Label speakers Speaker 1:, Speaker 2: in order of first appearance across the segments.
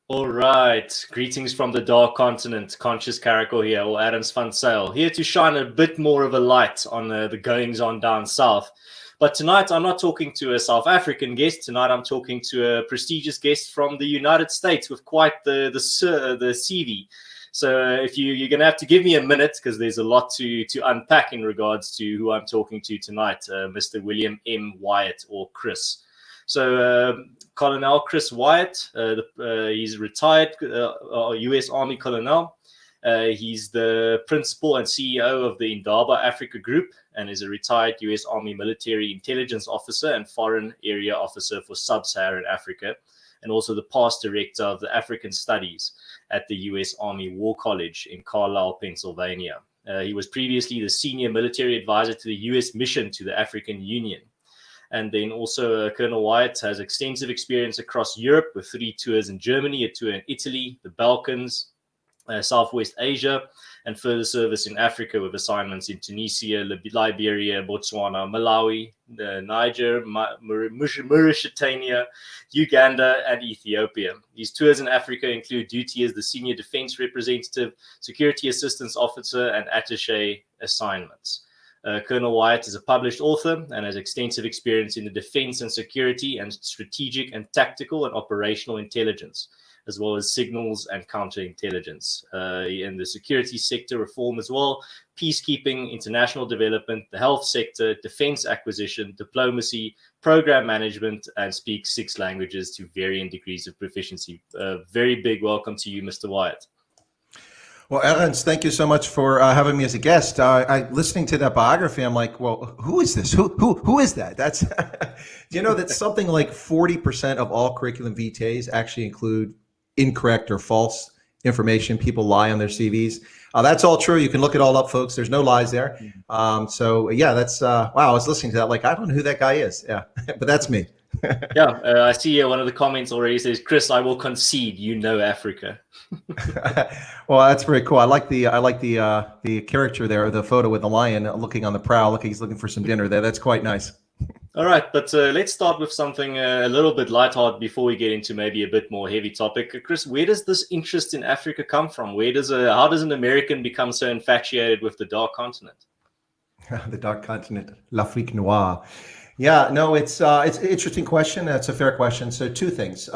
Speaker 1: All right. Greetings from the dark continent. Conscious Caracal here, or Adams Fun Sale, here to shine a bit more of a light on the goings on down south. But tonight, I'm not talking to a South African guest. Tonight, I'm talking to a prestigious guest from the United States with quite the CV. So if you're going to have to give me a minute because there's a lot to unpack in regards to who I'm talking to tonight, Mr. William M. Wyatt, or Chris. So Colonel Chris Wyatt, he's retired U.S. Army colonel. He's the principal and CEO of the Indaba Africa Group and is a retired U.S. Army military intelligence officer and foreign area officer for sub-Saharan Africa, and also the past director of the African Studies at the U.S. Army War College in Carlisle, Pennsylvania. He was previously the senior military advisor to the U.S. mission to the African Union. And then also Colonel Wyatt has extensive experience across Europe with 3 tours in Germany, a tour in Italy, the Balkans, Southwest Asia, and further service in Africa with assignments in Tunisia, Liberia, Botswana, Malawi, Niger, Mauritania, Uganda, and Ethiopia. These tours in Africa include duty as the senior defense representative, security assistance officer, and attaché assignments. Colonel Wyatt is a published author and has extensive experience in the defense and security and strategic and tactical and operational intelligence, as well as signals and counterintelligence in the security sector reform as well, peacekeeping, international development, the health sector, defense acquisition, diplomacy, program management, and speaks 6 languages to varying degrees of proficiency. Very big welcome to you, Mr. Wyatt.
Speaker 2: Well, Ernst, thank you so much for having me as a guest. Listening to that biography, I'm like, well, who is this? Who is that? That's, do you know that something like 40% of all curriculum vitaes actually include incorrect or false information? People lie on their CVs. That's all true. You can look it all up, folks. There's no lies there. So yeah, that's, wow, I was listening to that. Like, I don't know who that guy is. Yeah, but that's me.
Speaker 1: Yeah, I see one of the comments already says, Chris, I will concede, you know Africa.
Speaker 2: Well, that's very cool. I like the character there, the photo with the lion looking on the prowl. Look, he's looking for some dinner there. That's quite nice.
Speaker 1: All right, but let's start with something a little bit lighthearted before we get into maybe a bit more heavy topic. Chris, where does this interest in Africa come from? How does an American become so infatuated with the dark continent?
Speaker 2: The dark continent, l'Afrique noire. Yeah, no, it's an interesting question. That's a fair question. So 2 things.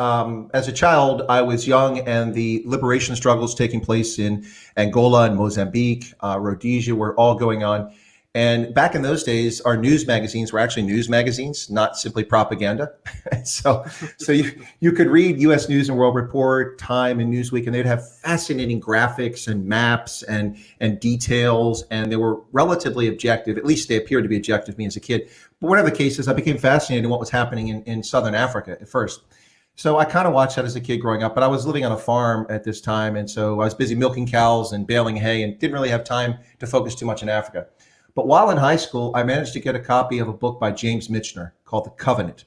Speaker 2: As a child, I was young, and the liberation struggles taking place in Angola and Mozambique, Rhodesia, were all going on. And back in those days, our news magazines were actually news magazines, not simply propaganda. so you could read U.S. News and World Report, Time, and Newsweek, and they'd have fascinating graphics and maps and details, and they were relatively objective. At least they appeared to be objective to me as a kid. But whatever the case is, I became fascinated in what was happening in Southern Africa at first. So I kind of watched that as a kid growing up, but I was living on a farm at this time, and so I was busy milking cows and baling hay and didn't really have time to focus too much in Africa. But while in high school, I managed to get a copy of a book by James Michener called The Covenant.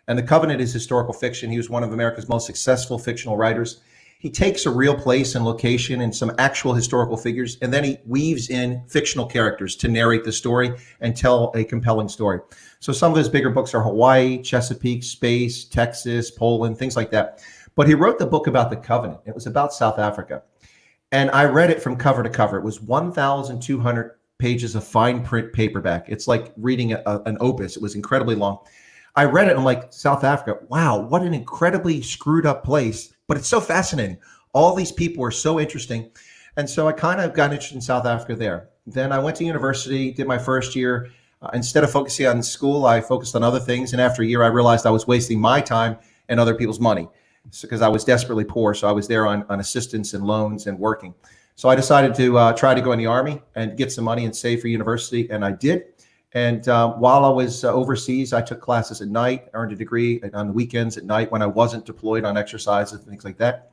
Speaker 2: And The Covenant is historical fiction. He was one of America's most successful fictional writers. He takes a real place and location and some actual historical figures, and then he weaves in fictional characters to narrate the story and tell a compelling story. So some of his bigger books are Hawaii, Chesapeake, Space, Texas, Poland, things like that. But he wrote the book about The Covenant. It was about South Africa. And I read it from cover to cover. It was 1,200 pages of fine print paperback. It's like reading an opus. It was incredibly long. I read it and I'm like, South Africa, wow, what an incredibly screwed up place, but it's so fascinating. All these people are so interesting. And so I kind of got interested in South Africa there. Then I went to university, did my first year. Instead of focusing on school, I focused on other things. And after a year, I realized I was wasting my time and other people's money because I was desperately poor. So I was there on assistance and loans and working. So I decided to try to go in the Army and get some money and save for university, and I did. And while I was overseas, I took classes at night, earned a degree on the weekends at night when I wasn't deployed on exercises and things like that.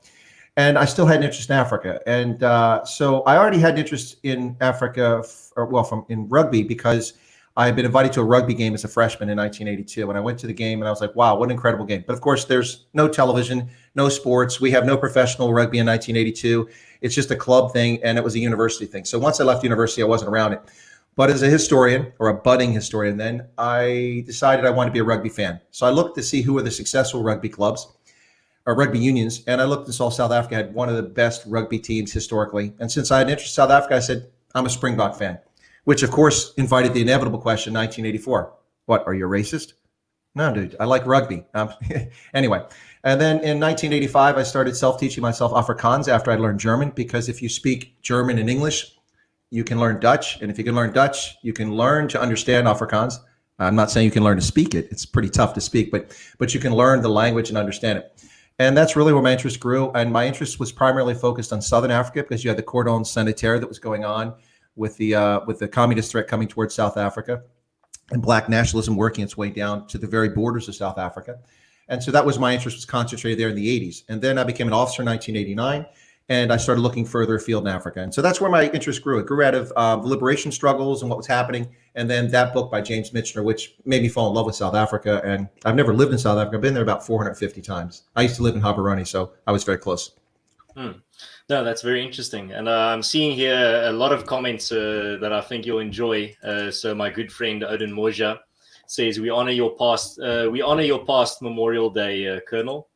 Speaker 2: And I still had an interest in Africa. And so I already had an interest in Africa, in rugby, because I had been invited to a rugby game as a freshman in 1982. And I went to the game and I was like, wow, what an incredible game. But of course, there's no television, no sports. We have no professional rugby in 1982. It's just a club thing, and it was a university thing. So once I left university, I wasn't around it. But as a historian, or a budding historian then, I decided I wanted to be a rugby fan. So I looked to see who were the successful rugby clubs. or rugby unions. And I looked and saw South Africa had one of the best rugby teams historically. And since I had an interest in South Africa, I said, I'm a Springbok fan, which of course invited the inevitable question, 1984. What, are you a racist? No, dude, I like rugby. Anyway, and then in 1985, I started self-teaching myself Afrikaans after I learned German, because if you speak German and English, you can learn Dutch. And if you can learn Dutch, you can learn to understand Afrikaans. I'm not saying you can learn to speak it. It's pretty tough to speak, but you can learn the language and understand it. And that's really where my interest grew. And my interest was primarily focused on Southern Africa, because you had the cordon sanitaire that was going on with the communist threat coming towards South Africa, and Black nationalism working its way down to the very borders of South Africa. And so that was my interest, was concentrated there in the 80s. And then I became an officer in 1989, and I started looking further afield in Africa. And so that's where my interest grew. It grew out of the liberation struggles and what was happening. And then that book by James Michener, which made me fall in love with South Africa. And I've never lived in South Africa. I've been there about 450 times. I used to live in Gaborone, so I was very close.
Speaker 1: No, that's very interesting. And I'm seeing here a lot of comments that I think you'll enjoy. So my good friend Odin Moja says, we honor your past Memorial Day, Colonel.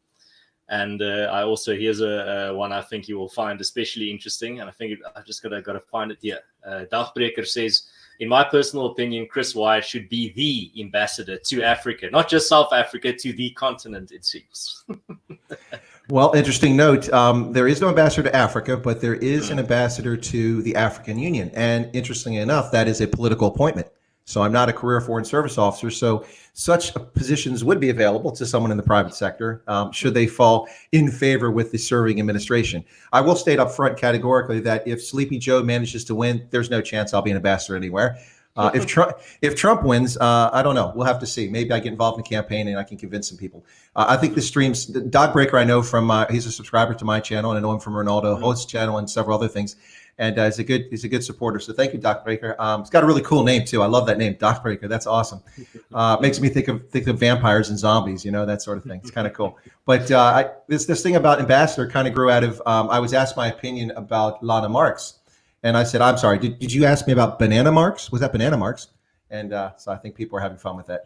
Speaker 1: And I also, here's a one I think you will find especially interesting. And I think I just got to find it here. Dagbreker says, in my personal opinion, Chris Wyatt should be the ambassador to Africa, not just South Africa, to the continent, it seems.
Speaker 2: Well, interesting note. There is no ambassador to Africa, but there is an ambassador to the African Union. And interestingly enough, that is a political appointment. So I'm not a career foreign service officer. So such positions would be available to someone in the private sector, should they fall in favor with the serving administration. I will state up front categorically that if Sleepy Joe manages to win, there's no chance I'll be an ambassador anywhere. If Trump wins, I don't know. We'll have to see. Maybe I get involved in the campaign and I can convince some people. I think the streams, Dagbreaker, I know from, he's a subscriber to my channel, and I know him from Ronaldo Host's channel and several other things. And he's a good supporter. So thank you, Dagbreaker. It's got a really cool name too. I love that name, Dagbreaker. That's awesome. Makes me think of vampires and zombies, that sort of thing. It's kind of cool. But this thing about ambassador kind of grew out of, I was asked my opinion about Lana Marx. And I said, I'm sorry, did you ask me about banana marks? Was that banana marks? And so I think people are having fun with that.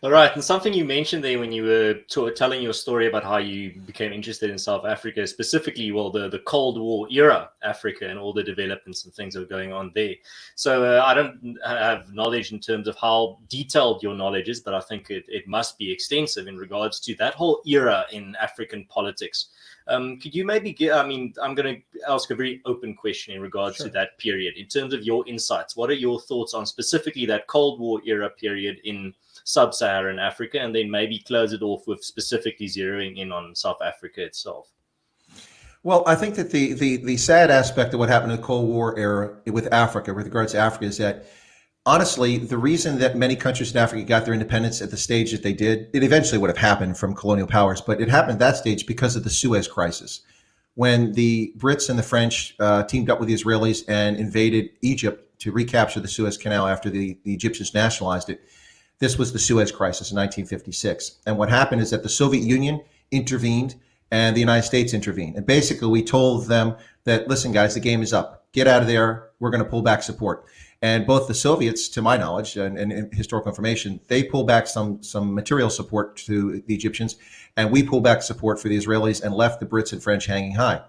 Speaker 1: All right. And something you mentioned there when you were telling your story about how you became interested in South Africa, specifically, the Cold War era Africa and all the developments and things that are going on there. So I don't have knowledge in terms of how detailed your knowledge is, but I think it must be extensive in regards to that whole era in African politics. Could you maybe I'm going to ask a very open question in regards to that period. In terms of your insights, what are your thoughts on specifically that Cold War era period in sub-Saharan Africa, and then maybe close it off with specifically zeroing in on South Africa itself?
Speaker 2: Well, I think that the sad aspect of what happened in the Cold War era with Africa, with regards to Africa, is that honestly, the reason that many countries in Africa got their independence at the stage that they did, it eventually would have happened from colonial powers, but it happened at that stage because of the Suez Crisis. When the Brits and the French teamed up with the Israelis and invaded Egypt to recapture the Suez Canal after the Egyptians nationalized it, this was the Suez Crisis in 1956. And what happened is that the Soviet Union intervened and the United States intervened. And basically, we told them that, listen, guys, the game is up. Get out of there. We're going to pull back support. And both the Soviets, to my knowledge and historical information, they pulled back some material support to the Egyptians, and we pulled back support for the Israelis and left the Brits and French hanging high.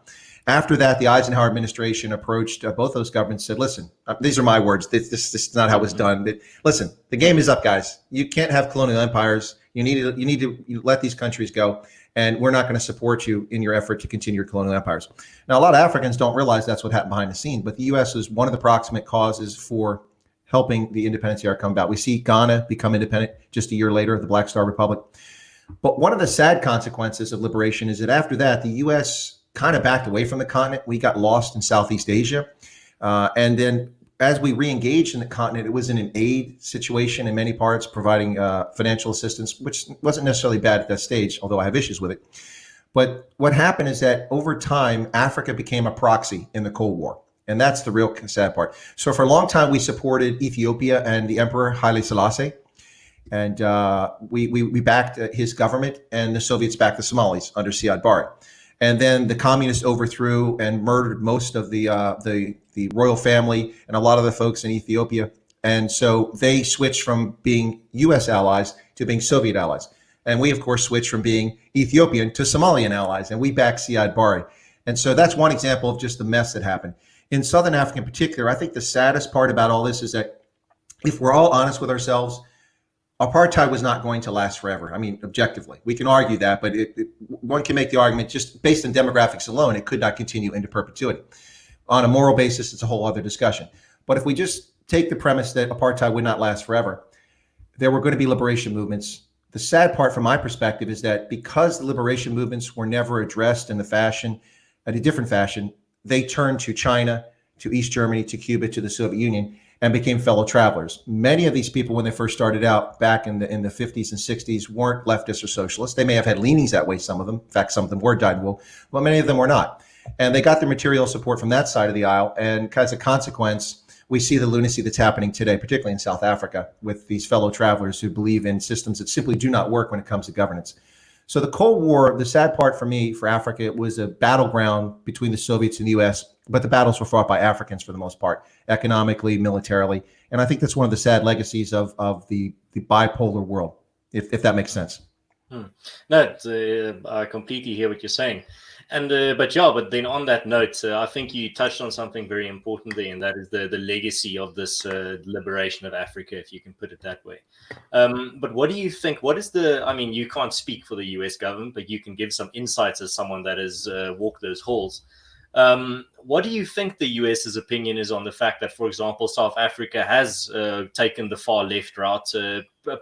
Speaker 2: After that, the Eisenhower administration approached both those governments, said, listen, these are my words. This is not how it was done. Listen, the game is up, guys. You can't have colonial empires. You need to let these countries go, and we're not going to support you in your effort to continue your colonial empires. Now, a lot of Africans don't realize that's what happened behind the scenes, but the U.S. is one of the proximate causes for helping the independence era come about. We see Ghana become independent just a year later, the Black Star Republic. But one of the sad consequences of liberation is that after that, the U.S. kind of backed away from the continent. We got lost in Southeast Asia. And then as we re-engaged in the continent, it was in an aid situation in many parts, providing financial assistance, which wasn't necessarily bad at that stage, although I have issues with it. But what happened is that over time, Africa became a proxy in the Cold War. And that's the real sad part. So for a long time, we supported Ethiopia and the Emperor Haile Selassie. And we backed his government, and the Soviets backed the Somalis under Siad Barre. And then the communists overthrew and murdered most of the royal family and a lot of the folks in Ethiopia. And so they switched from being U.S. allies to being Soviet allies. And we, of course, switched from being Ethiopian to Somalian allies, and we backed Siad Barre. And so that's one example of just the mess that happened. In Southern Africa in particular, I think the saddest part about all this is that if we're all honest with ourselves, apartheid was not going to last forever. I mean, objectively, we can argue that, but one can make the argument just based on demographics alone, it could not continue into perpetuity. On a moral basis, it's a whole other discussion. But if we just take the premise that apartheid would not last forever, there were going to be liberation movements. The sad part from my perspective is that because the liberation movements were never addressed in a different fashion, they turned to China, to East Germany, to Cuba, to the Soviet Union, and became fellow travelers. Many of these people, when they first started out back in the 50s and 60s, weren't leftists or socialists. They may have had leanings that way, some of them. In fact, some of them were dyed-in-the-wool, but many of them were not. And they got their material support from that side of the aisle. And as a consequence, we see the lunacy that's happening today, particularly in South Africa, with these fellow travelers who believe in systems that simply do not work when it comes to governance. So the Cold War, the sad part for me, for Africa, it was a battleground between the Soviets and the US, but the battles were fought by Africans for the most part, economically, militarily. And I think that's one of the sad legacies of the bipolar world, if that makes sense.
Speaker 1: No, I completely hear what you're saying. And but then on that note, I think you touched on something very important there, and that is the legacy of this liberation of Africa, if you can put it that way. But what do you think? What is I mean, you can't speak for the US government, but you can give some insights as someone that has walked those halls. What do you think the US's opinion is on the fact that, for example, South Africa has taken the far left route,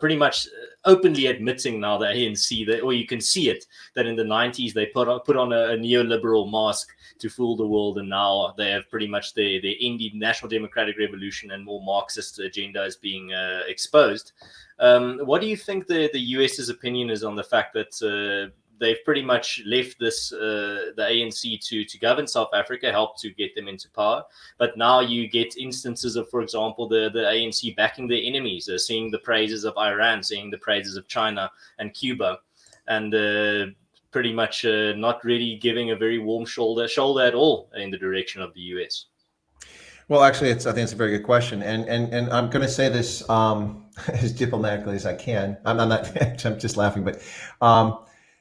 Speaker 1: pretty much openly admitting now the ANC, or you can see it, that in the 90s they put on a neoliberal mask to fool the world, and now they have pretty much their indie National Democratic Revolution and more Marxist agenda is being exposed. What do you think the US's opinion is on the fact that they've pretty much left the ANC to govern South Africa, help to get them into power. But now you get instances of, for example, the ANC backing their enemies, seeing the praises of Iran, seeing the praises of China and Cuba, and pretty much not really giving a very warm shoulder at all in the direction of the US.
Speaker 2: Well, actually, I think it's a very good question, and I'm going to say this as diplomatically as I can. I'm not. I'm just laughing, but.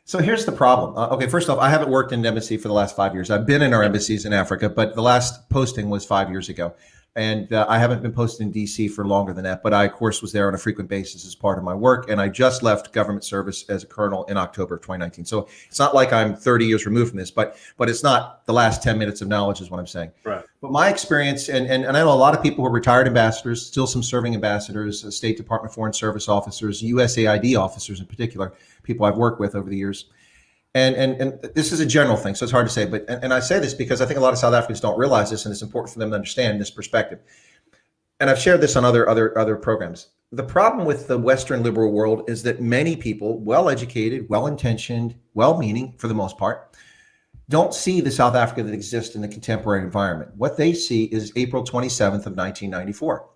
Speaker 2: So here's the problem. Okay, first off, I haven't worked in an embassy for the last 5 years. I've been in our embassies in Africa, but the last posting was 5 years ago. And I haven't been posted in DC for longer than that, but I, of course, was there on a frequent basis as part of my work. And I just left government service as a colonel in October of 2019. So it's not like I'm 30 years removed from this, but it's not the last 10 minutes of knowledge is what I'm saying.
Speaker 1: Right.
Speaker 2: But my experience, and I know a lot of people who are retired ambassadors, still some serving ambassadors, State Department Foreign Service officers, USAID officers in particular, people I've worked with over the years. And this is a general thing, so it's hard to say, but and I say this because I think a lot of South Africans don't realize this, and it's important for them to understand this perspective. And I've shared this on other programs. The problem with the Western liberal world is that many people, well-educated, well-intentioned, well-meaning for the most part, don't see the South Africa that exists in the contemporary environment. What they see is April 27th of 1994.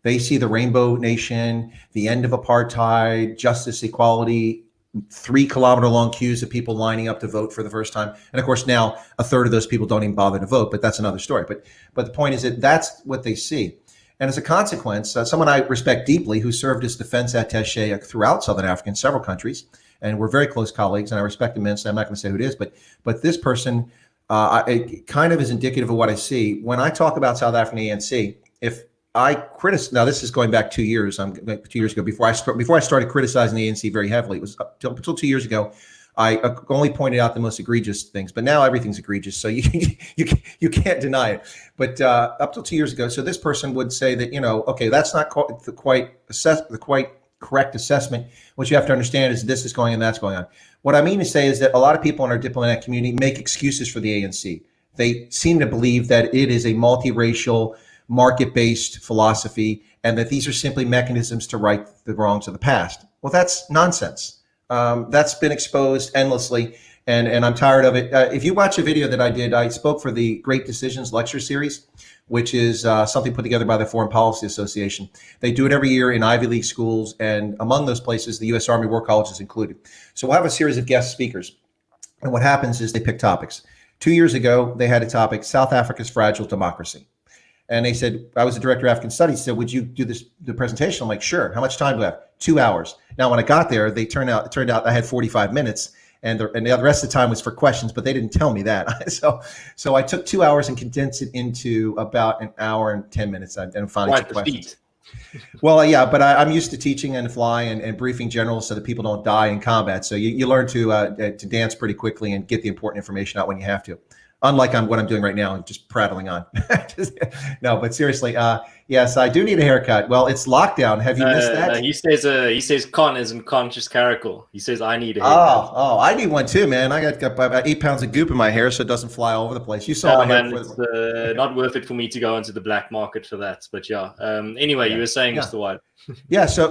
Speaker 2: They see the Rainbow Nation, the end of apartheid, justice, equality, 3-kilometer long queues of people lining up to vote for the first time. And of course, now a third of those people don't even bother to vote, but that's another story. But the point is that that's what they see. And as a consequence, someone I respect deeply who served as defense attaché throughout Southern Africa in several countries, and we're very close colleagues, and I respect him immensely. I'm not going to say who it is, but this person it kind of is indicative of what I see. When I talk about South African ANC, if I criticize, now this is going back 2 years. 2 years ago, before I started criticizing the ANC very heavily. It was up until 2 years ago. I only pointed out the most egregious things, but now everything's egregious, so you can't deny it. But up till 2 years ago, so this person would say that okay, that's not the quite correct assessment. What you have to understand is this is going on, that's going on. What I mean to say is that a lot of people in our diplomatic community make excuses for the ANC. They seem to believe that it is a multiracial, market-based philosophy, and that these are simply mechanisms to right the wrongs of the past. Well, that's nonsense. That's been exposed endlessly, and I'm tired of it. If you watch a video that I did, I spoke for the Great Decisions lecture series, which is something put together by the Foreign Policy Association. They do it every year in Ivy League schools, and among those places, the U.S. Army War College is included. So we'll have a series of guest speakers, and what happens is they pick topics. 2 years ago, they had a topic, South Africa's fragile democracy. And they said, I was the director of African studies. Said, would you do the presentation? I'm like, sure. How much time do I have? 2 hours. Now, when I got there, it turned out I had 45 minutes, and the rest of the time was for questions, but they didn't tell me that. So I took 2 hours and condensed it into about an hour and 10 minutes. And finally took questions. Well, yeah, but I'm used to teaching and fly and briefing generals so that people don't die in combat. So you learn to dance pretty quickly and get the important information out when you have to. Unlike what I'm doing right now, just prattling on. No, but seriously, yes, I do need a haircut. Well, it's lockdown. Have you missed that?
Speaker 1: He says con isn't conscious caracal. He says I need a haircut.
Speaker 2: Oh, I need one too, man. I got about 8 pounds of goop in my hair, so it doesn't fly all over the place. You saw my hair.
Speaker 1: It's not worth it for me to go into the black market for that. But yeah. Anyway, you were saying, Mr. Wyatt.
Speaker 2: Yeah. So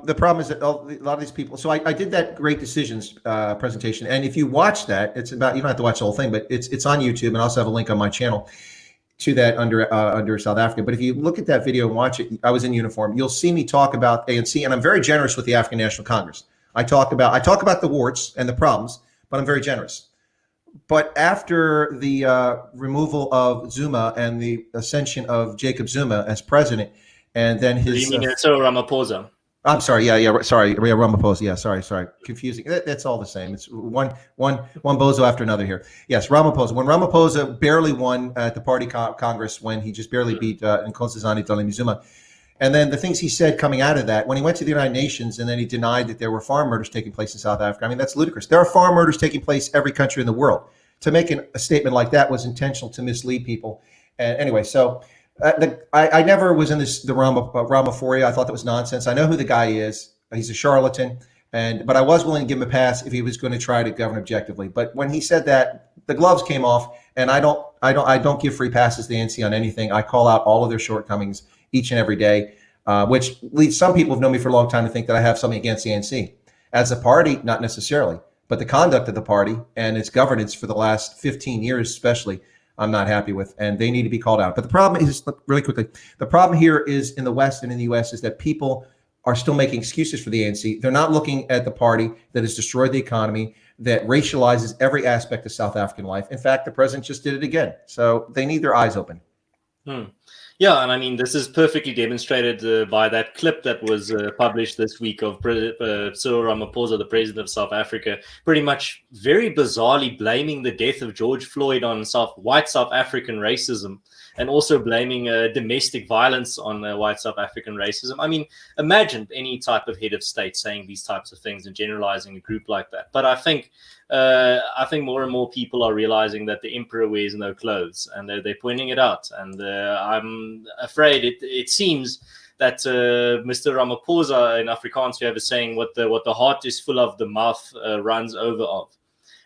Speaker 2: the problem is that a lot of these people. So I did that Great Decisions presentation, and if you watch that, it's about, you don't have to watch the whole thing, but it's on YouTube, and I also have a link on my channel to that under South Africa. But if you look at that video and watch it, I was in uniform. You'll see me talk about ANC, and I'm very generous with the African National Congress. I talk about the warts and the problems, but I'm very generous. But after the removal of Zuma and the ascension of Jacob Zuma as president, and then his
Speaker 1: Ramaphosa.
Speaker 2: I'm sorry. Yeah. Sorry. Ramaphosa. Yeah. Sorry. Confusing. That's all the same. It's one bozo after another here. Yes. Ramaphosa. When Ramaphosa barely won at the party Congress, when he just barely beat Nkosazana Dlamini Zuma. And then the things he said coming out of that, when he went to the United Nations and then he denied that there were farm murders taking place in South Africa. I mean, that's ludicrous. There are farm murders taking place every country in the world. To make a statement like that was intentional to mislead people. And anyway, so I never was in the Ramaphoria. I thought that was nonsense. I know who the guy is. He's a charlatan, but I was willing to give him a pass if he was going to try to govern objectively. But when he said that, the gloves came off, and I don't give free passes to the ANC on anything. I call out all of their shortcomings each and every day, which leads some people who've known me for a long time to think that I have something against the ANC. As a party, not necessarily, but the conduct of the party and its governance for the last 15 years, especially, I'm not happy with, and they need to be called out. But the problem is, really quickly, the problem here is in the West and in the US is that people are still making excuses for the ANC. They're not looking at the party that has destroyed the economy, that racializes every aspect of South African life. In fact, the president just did it again. So they need their eyes open.
Speaker 1: Yeah, and I mean, this is perfectly demonstrated by that clip that was published this week of Cyril Ramaphosa, the president of South Africa, pretty much very bizarrely blaming the death of George Floyd on white South African racism, and also blaming domestic violence on white South African racism. I mean, imagine any type of head of state saying these types of things and generalizing a group like that. But I think more and more people are realizing that the emperor wears no clothes, and they're pointing it out. And I'm afraid it seems that Mr. Ramaphosa, in Afrikaans, we have a saying, what the heart is full of, the mouth runs over of.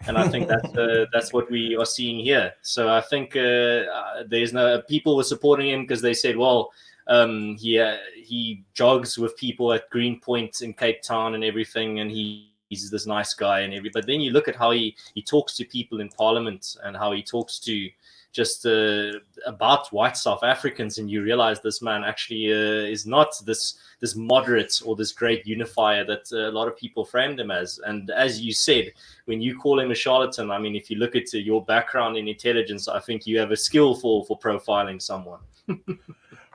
Speaker 1: And I think that's what we are seeing here. So I think people were supporting him because they said, well, he jogs with people at Greenpoint in Cape Town and everything, and he's this nice guy and everything. But then you look at how he talks to people in Parliament and how he talks to just about white South Africans, and you realize this man actually is not this moderate or this great unifier that a lot of people framed him as. And as you said, when you call him a charlatan, I mean, if you look at your background in intelligence, I think you have a skill for profiling someone.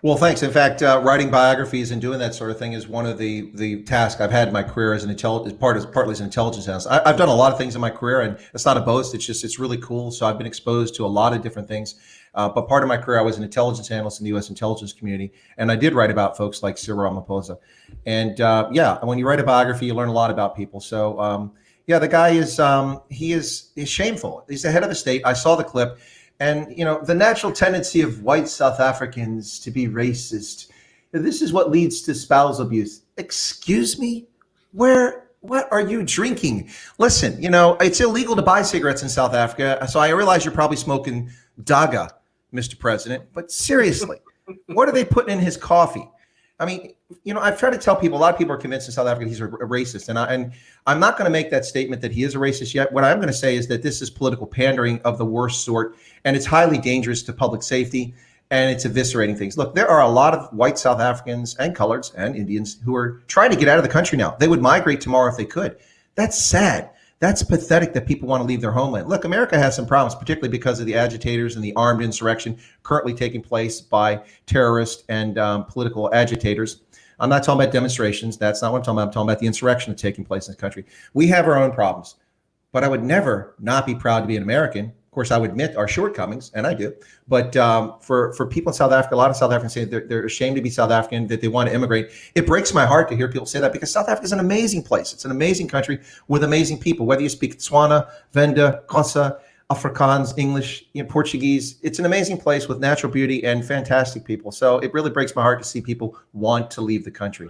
Speaker 2: Well, thanks. In fact, writing biographies and doing that sort of thing is one of the tasks I've had in my career as partly as an intelligence analyst. I've done a lot of things in my career, and it's not a boast. It's really cool. So I've been exposed to a lot of different things. But part of my career, I was an intelligence analyst in the U.S. intelligence community, and I did write about folks like Cyril Ramaphosa. And when you write a biography, you learn a lot about people. So the guy is shameful. He's the head of the state. I saw the clip. And, the natural tendency of white South Africans to be racist, this is what leads to spousal abuse. Excuse me? What are you drinking? Listen, it's illegal to buy cigarettes in South Africa. So I realize you're probably smoking Daga, Mr. President. But seriously, what are they putting in his coffee? I mean, I've tried to tell people, a lot of people are convinced in South Africa he's a racist. And I'm not going to make that statement that he is a racist yet. What I'm going to say is that this is political pandering of the worst sort, and it's highly dangerous to public safety, and it's eviscerating things. Look, there are a lot of white South Africans and coloreds and Indians who are trying to get out of the country now. They would migrate tomorrow if they could. That's sad. That's pathetic that people want to leave their homeland. Look, America has some problems, particularly because of the agitators and the armed insurrection currently taking place by terrorists and political agitators. I'm not talking about demonstrations. That's not what I'm talking about. I'm talking about the insurrection that's taking place in the country. We have our own problems, but I would never not be proud to be an American. Of course, I would admit our shortcomings, and I do. But for people in South Africa, a lot of South Africans say they're ashamed to be South African, that they want to immigrate. It breaks my heart to hear people say that, because South Africa is an amazing place. It's an amazing country with amazing people. Whether you speak Tswana, Venda, Xhosa, Afrikaans, English, Portuguese, it's an amazing place with natural beauty and fantastic people. So it really breaks my heart to see people want to leave the country.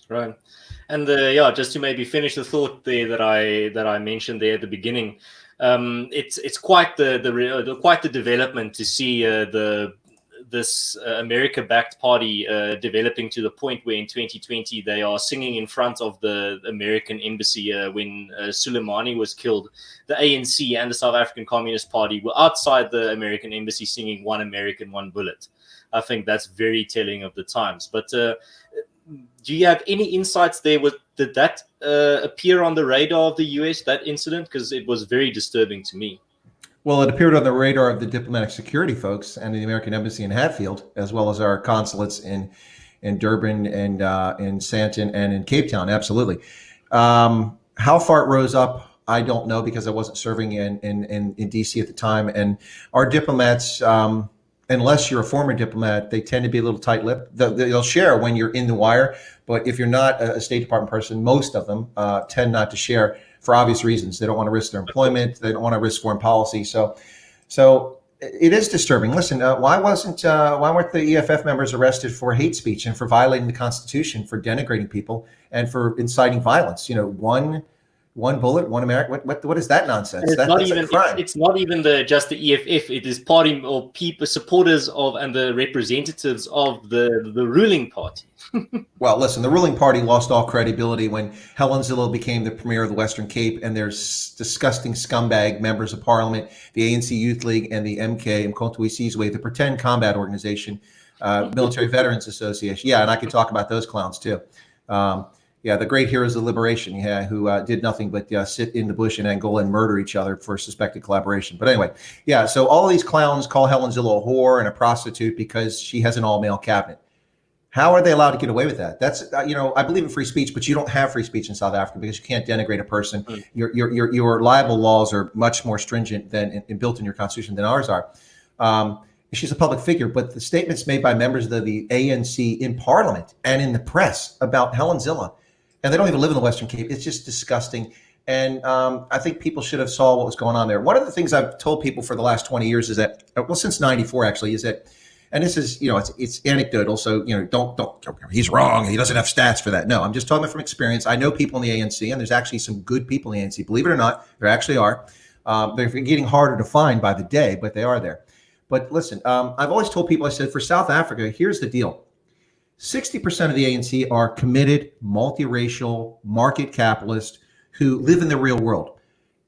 Speaker 1: Right. And just to maybe finish the thought there that I mentioned there at the beginning, it's quite the development to see this America-backed party developing to the point where in 2020 they are singing in front of the American embassy when Soleimani was killed. The ANC and the South African Communist Party were outside the American embassy singing "One American, One Bullet." I think that's very telling of the times. But do you have any insights there? Did that appear on the radar of the US, that incident? Because it was very disturbing to me.
Speaker 2: Well, it appeared on the radar of the diplomatic security folks and the American embassy in Hatfield, as well as our consulates in Durban and in Sandton and in Cape Town. Absolutely. How far it rose up, I don't know, because I wasn't serving in DC at the time. And our diplomats, unless you're a former diplomat, they tend to be a little tight-lipped. They'll share when you're in the wire, but if you're not a State Department person, most of them tend not to share for obvious reasons. They don't want to risk their employment. They don't want to risk foreign policy. So it is disturbing. Listen, why weren't the EFF members arrested for hate speech and for violating the Constitution, for denigrating people and for inciting violence? One bullet, one America. What is that nonsense? That's a crime.
Speaker 1: It's not even just the EFF. It is party or people, supporters of, and the representatives of the ruling party.
Speaker 2: Well, listen, the ruling party lost all credibility when Helen Zillow became the premier of the Western Cape, and there's disgusting scumbag members of parliament, the ANC Youth League and the MK, Mkhonto we Sizwe, the pretend combat organization, Military Veterans Association. Yeah, and I could talk about those clowns too. The great heroes of liberation, who did nothing but sit in the bush in Angola and murder each other for suspected collaboration. But anyway, so all these clowns call Helen Zillow a whore and a prostitute because she has an all-male cabinet. How are they allowed to get away with that? That's, I believe in free speech, but you don't have free speech in South Africa because you can't denigrate a person. Your libel laws are much more stringent than built in your constitution than ours are. She's a public figure, but the statements made by members of the ANC in parliament and in the press about Helen Zillow, and they don't even live in the Western Cape, it's just disgusting. And I think people should have saw what was going on there. One of the things I've told people for the last 20 years is that, since 94 actually, is that, and this is, it's anecdotal, so, don't, he's wrong, he doesn't have stats for that. No, I'm just talking from experience. I know people in the ANC, and there's actually some good people in the ANC. Believe it or not, there actually are. They're getting harder to find by the day, but they are there. But listen, I've always told people, I said, for South Africa, here's the deal. 60% of the ANC are committed, multiracial, market capitalists who live in the real world.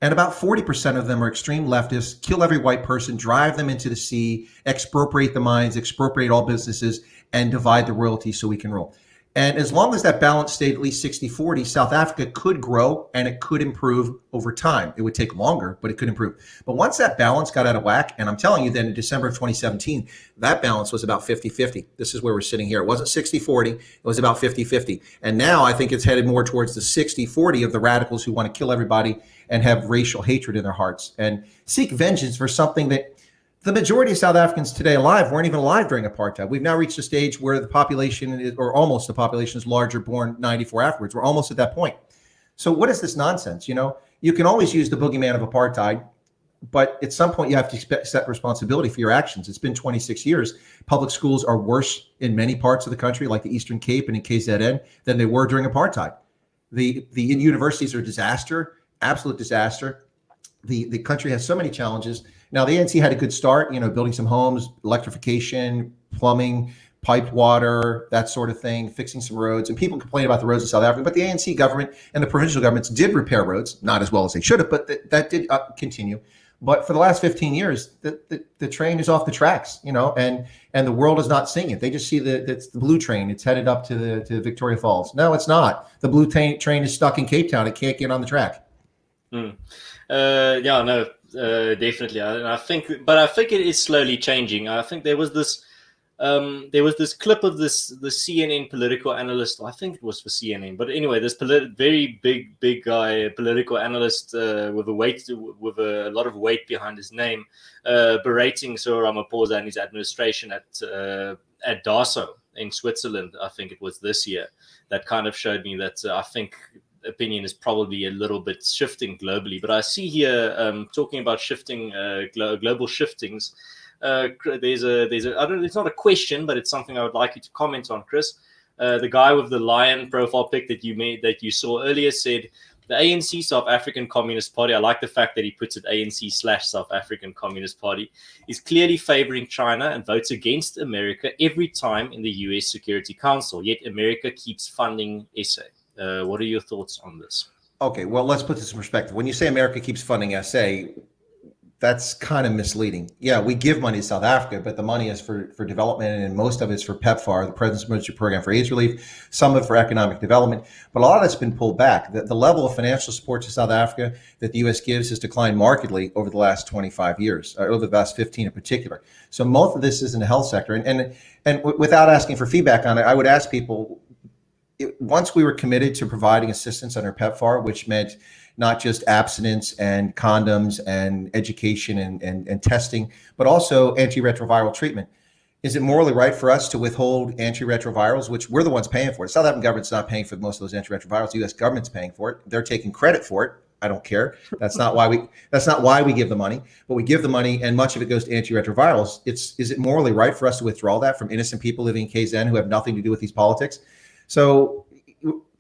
Speaker 2: And about 40% of them are extreme leftists, kill every white person, drive them into the sea, expropriate the mines, expropriate all businesses, and divide the royalties so we can rule. And as long as that balance stayed at least 60-40, South Africa could grow and it could improve over time. It would take longer, but it could improve. But once that balance got out of whack, and I'm telling you that in December of 2017, that balance was about 50-50. This is where we're sitting here. It wasn't 60-40, it was about 50-50. And now I think it's headed more towards the 60-40 of the radicals who want to kill everybody and have racial hatred in their hearts and seek vengeance for something that the majority of South Africans today alive weren't even alive during apartheid. We've now reached a stage where the population is, or almost the population is larger born 94 afterwards. We're almost at that point. So what is this nonsense? You can always use the boogeyman of apartheid, but at some point you have to accept responsibility for your actions. It's been 26 years. Public schools are worse in many parts of the country, like the Eastern Cape and in KZN, than they were during apartheid. The universities are a disaster, absolute disaster. The country has so many challenges. Now, the ANC had a good start, building some homes, electrification, plumbing, piped water, that sort of thing, fixing some roads. And people complain about the roads in South Africa, but the ANC government and the provincial governments did repair roads, not as well as they should have, but that did continue. But for the last 15 years, the train is off the tracks, and the world is not seeing it. They just see it's the blue train. It's headed up to Victoria Falls. No, it's not. The blue train is stuck in Cape Town. It can't get on the track.
Speaker 1: Mm. Yeah, no, definitely. I think, but I think it is slowly changing. I think there was this clip of the CNN political analyst. I think it was for CNN, but anyway, this very big guy, political analyst with a lot of weight behind his name, berating Cyril Ramaphosa and his administration at Darso in Switzerland. I think it was this year. That kind of showed me that I think opinion is probably a little bit shifting globally. But I see here talking about shifting global shiftings. There's a I don't, it's not a question, but it's something I would like you to comment on, Chris. The guy with the lion profile pic that you saw earlier said the ANC South African Communist Party. I like the fact that he puts it ANC/South African Communist Party, is clearly favoring China and votes against America every time in the US Security Council. Yet America keeps funding SA. What are your thoughts on this?
Speaker 2: Okay, well, let's put this in perspective. When you say America keeps funding SA, that's kind of misleading. Yeah, we give money to South Africa, but the money is for development, and most of it's for PEPFAR, the President's Emergency Program for AIDS Relief, some of it for economic development. But a lot of it's been pulled back. The level of financial support to South Africa that the U.S. gives has declined markedly over the last 25 years, or over the last 15 in particular. So most of this is in the health sector. And without asking for feedback on it, I would ask people, once we were committed to providing assistance under PEPFAR, which meant not just abstinence and condoms and education and testing, but also antiretroviral treatment. Is it morally right for us to withhold antiretrovirals, which we're the ones paying for it? The South African government's not paying for most of those antiretrovirals. The U.S. government's paying for it. They're taking credit for it. I don't care. That's not why we give the money, but we give the money and much of it goes to antiretrovirals. Is it morally right for us to withdraw that from innocent people living in KZN who have nothing to do with these politics? So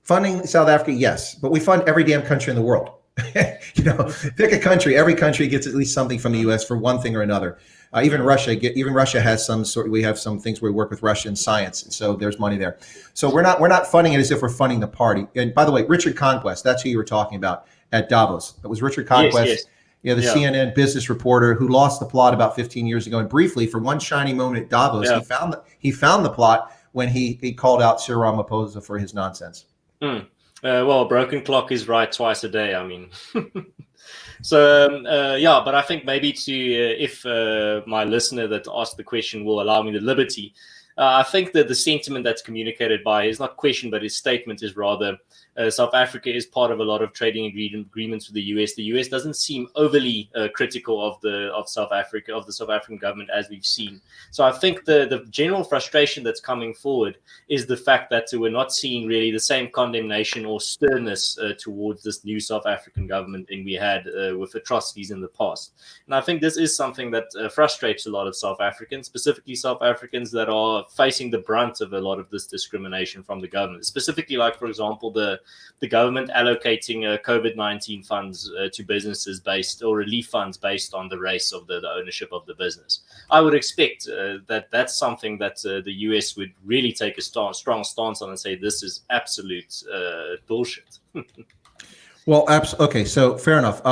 Speaker 2: funding South Africa, yes, but we fund every damn country in the world. Pick a country. Every country gets at least something from the U.S. for one thing or another. Even Russia has some sort. We have some things where we work with Russia in science, and so there's money there. So we're not funding it as if we're funding the party. And by the way, Richard Conquest, that's who you were talking about at Davos. It was Richard Conquest. Yes. The CNN business reporter who lost the plot about 15 years ago. And briefly, for one shining moment at Davos, he found the plot when he called out Cyril Ramaphosa for his nonsense.
Speaker 1: Well, a broken clock is right twice a day. I mean, so but I think maybe if my listener that asked the question will allow me the liberty, I think that the sentiment that's communicated by his not question, but his statement is rather South Africa is part of a lot of trading agreements with the US. The US doesn't seem overly critical of South Africa, of the South African government, as we've seen. So I think the general frustration that's coming forward is the fact that we're not seeing really the same condemnation or sternness towards this new South African government than we had with atrocities in the past. And I think this is something that frustrates a lot of South Africans, specifically South Africans that are facing the brunt of a lot of this discrimination from the government, specifically like, for example, the government allocating COVID-19 funds to businesses based, or relief funds based on the race of the ownership of the business. I would expect that's something that the US would really take a strong stance on and say this is absolute bullshit.
Speaker 2: Well, okay, so fair enough.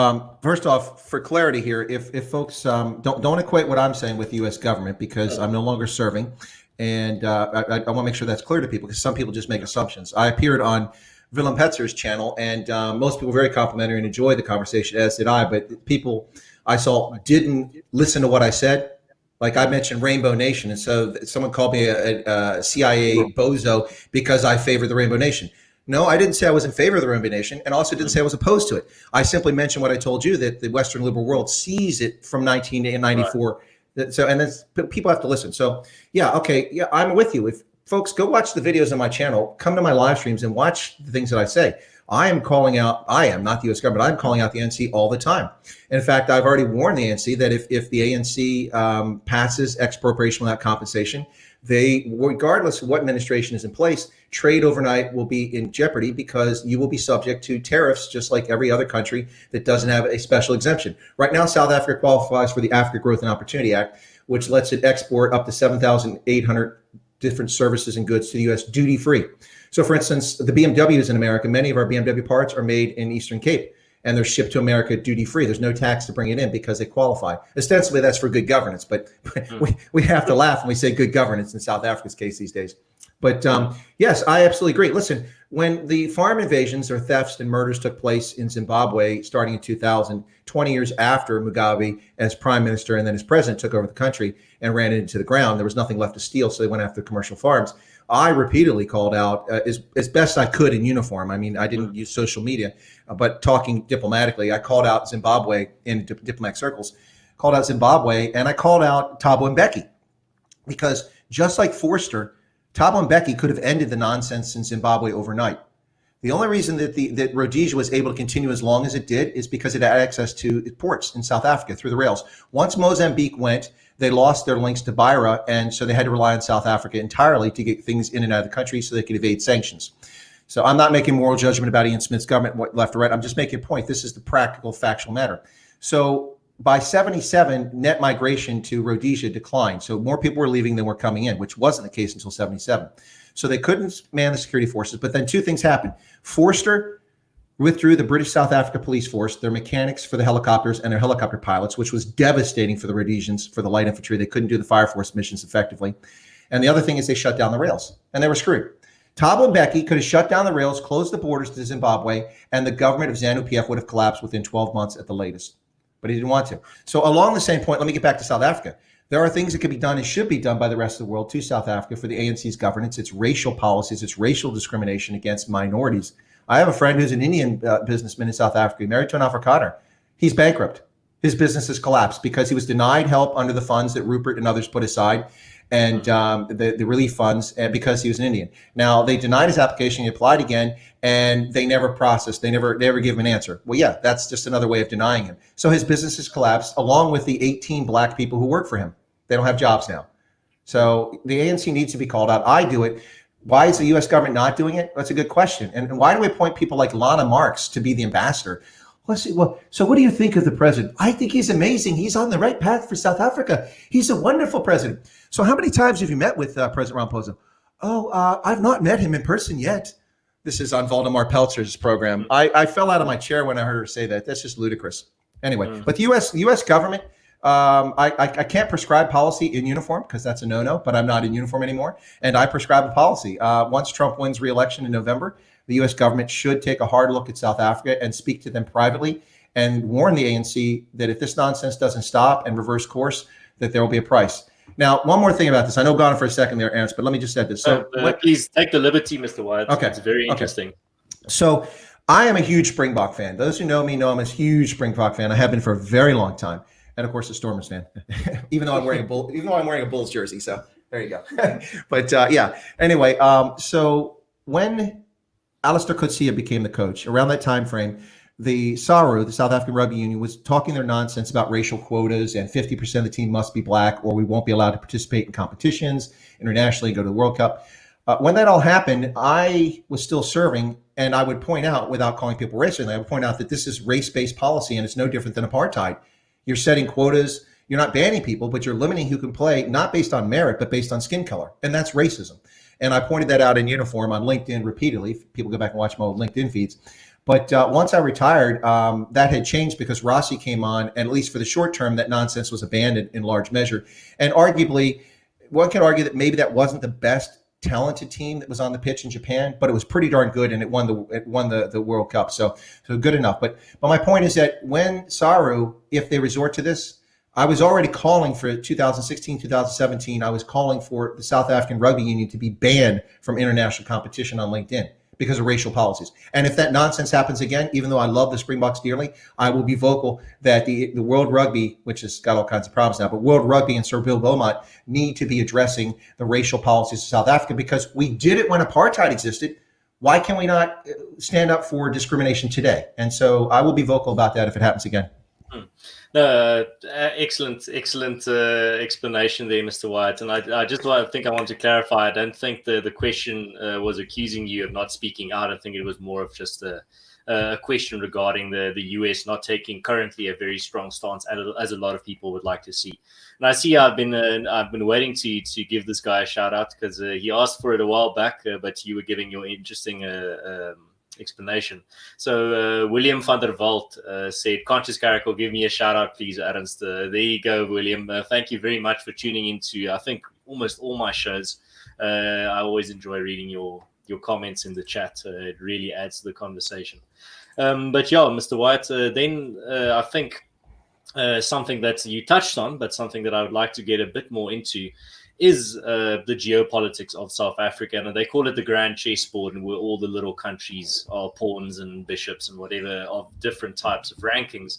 Speaker 2: First off, for clarity here, if folks don't equate what I'm saying with the U.S. government, because I'm no longer serving, and I want to make sure that's clear to people, because some people just make assumptions. I appeared on Willem Petzer's channel, and most people were very complimentary and enjoyed the conversation, as did I. But people I saw didn't listen to what I said. Like I mentioned Rainbow Nation, and so someone called me a CIA bozo because I favor the Rainbow Nation. No, I didn't say I was in favor of the Rainbow Nation, and also didn't say I was opposed to it. I simply mentioned what I told you, that the Western liberal world sees it from 1994. Right. So, and then people have to listen. So, I'm with you. If folks go watch the videos on my channel, come to my live streams and watch the things that I say. I am not the U.S. government. I'm calling out the ANC all the time. In fact, I've already warned the ANC that if the ANC passes expropriation without compensation, they, regardless of what administration is in place, trade overnight will be in jeopardy, because you will be subject to tariffs just like every other country that doesn't have a special exemption. Right now, South Africa qualifies for the Africa Growth and Opportunity Act, which lets it export up to 7,800 different services and goods to the U.S. duty-free. So, for instance, the BMWs in America, many of our BMW parts are made in Eastern Cape, and they're shipped to America duty-free. There's no tax to bring it in because they qualify. Ostensibly, that's for good governance, but we have to laugh when we say good governance in South Africa's case these days. But yes, I absolutely agree. Listen, When the farm invasions or thefts and murders took place in Zimbabwe starting in 2000, 20 years after Mugabe as prime minister and then as president took over the country and ran it into the ground, there was nothing left to steal, so they went after commercial farms. I repeatedly called out as best I could in uniform. I mean, I didn't use social media, but talking diplomatically, I called out Zimbabwe in diplomatic circles, called out Zimbabwe, and I called out Thabo Mbeki, because just like Forster, Thabo Mbeki could have ended the nonsense in Zimbabwe overnight. The only reason that Rhodesia was able to continue as long as it did is because it had access to ports in South Africa through the rails. Once Mozambique went, they lost their links to Beira, and so they had to rely on South Africa entirely to get things in and out of the country so they could evade sanctions. So I'm not making moral judgment about Ian Smith's government, left or right. I'm just making a point. This is the practical, factual matter. So by 77, net migration to Rhodesia declined. So more people were leaving than were coming in, which wasn't the case until 77. So they couldn't man the security forces. But then two things happened. Forster withdrew the British South Africa police force, their mechanics for the helicopters and their helicopter pilots, which was devastating for the Rhodesians, for the light infantry. They couldn't do the fire force missions effectively. And the other thing is they shut down the rails, and they were screwed. Thabo Mbeki could have shut down the rails, closed the borders to Zimbabwe, and the government of ZANU-PF would have collapsed within 12 months at the latest. But he didn't want to. So along the same point, let me get back to South Africa. There are things that can be done and should be done by the rest of the world to South Africa for the ANC's governance, its racial policies, its racial discrimination against minorities. I have a friend who's an Indian businessman in South Africa, married to an Afrikaner. He's bankrupt. His business has collapsed because he was denied help under the funds that Rupert and others put aside, and the relief funds, and because he was an Indian. Now, they denied his application. He applied again, and they never processed. They never gave him an answer. Well, yeah, that's just another way of denying him. So his business has collapsed, along with the 18 black people who work for him. They don't have jobs now. So the ANC needs to be called out. I do it. Why is the U.S. government not doing it? That's a good question. And why do we appoint people like Lana Marks to be the ambassador? Let's see. Well, so what do you think of the president? I think he's amazing. He's on the right path for South Africa. He's a wonderful president. So how many times have you met with President Ramaphosa? Oh, I've not met him in person yet. This is on Valdemar Peltzer's program. I fell out of my chair when I heard her say that. That's just ludicrous. Anyway, but the U.S. government, I can't prescribe policy in uniform because that's a no-no, but I'm not in uniform anymore. And I prescribe a policy. Once Trump wins re-election in November, the U.S. government should take a hard look at South Africa and speak to them privately and warn the ANC that if this nonsense doesn't stop and reverse course, that there will be a price. Now, one more thing about this. I know gone for a second there, Ernst, but let me just add this. So,
Speaker 1: please take the liberty, Mr. Wyatt.
Speaker 2: Okay.
Speaker 1: It's very interesting.
Speaker 2: So I am a huge Springbok fan. Those who know me know I'm a huge Springbok fan. I have been for a very long time. And of course, a Stormers fan, even though I'm wearing a Bulls jersey. So there you go. But yeah, anyway, so when Alistair Coetzee became the coach, around that time frame, the SARU, the South African Rugby Union, was talking their nonsense about racial quotas and 50% of the team must be black or we won't be allowed to participate in competitions internationally, go to the World Cup. When that all happened, I was still serving, and I would point out, without calling people racist, I would point out that this is race-based policy and it's no different than apartheid. You're setting quotas. You're not banning people, but you're limiting who can play, not based on merit, but based on skin color. And that's racism. And I pointed that out in uniform on LinkedIn repeatedly. People go back and watch my old LinkedIn feeds. But once I retired, that had changed because Rossi came on, and at least for the short term, that nonsense was abandoned in large measure. And arguably, one could argue that maybe that wasn't the best talented team that was on the pitch in Japan, but it was pretty darn good, and it won the World Cup. So good enough. But my point is that when SARU, if they resort to this, I was already calling for 2016, 2017. I was calling for the South African Rugby Union to be banned from international competition on LinkedIn because of racial policies. And if that nonsense happens again, even though I love the Springboks dearly, I will be vocal that the World Rugby, which has got all kinds of problems now, but World Rugby and Sir Bill Beaumont need to be addressing the racial policies of South Africa because we did it when apartheid existed. Why can we not stand up for discrimination today? And so I will be vocal about that if it happens again.
Speaker 1: No, excellent explanation there, Mr. Wyatt. And I want to clarify. I don't think the question was accusing you of not speaking out. I think it was more of just a question regarding the US not taking currently a very strong stance, as a lot of people would like to see. And I see I've been waiting to give this guy a shout out because he asked for it a while back, but you were giving your interesting explanation. So William van der Walt said, "Conscious Caracal, give me a shout out, please, Ernst." There you go, William. Thank you very much for tuning into, I think, almost all my shows. I always enjoy reading your your comments in the chat. It really adds to the conversation. But yeah, Mr. Wyatt, then I think something that you touched on, but something that I would like to get a bit more into is the geopolitics of South Africa. And they call it the grand chessboard, and where all the little countries are pawns and bishops and whatever of different types of rankings.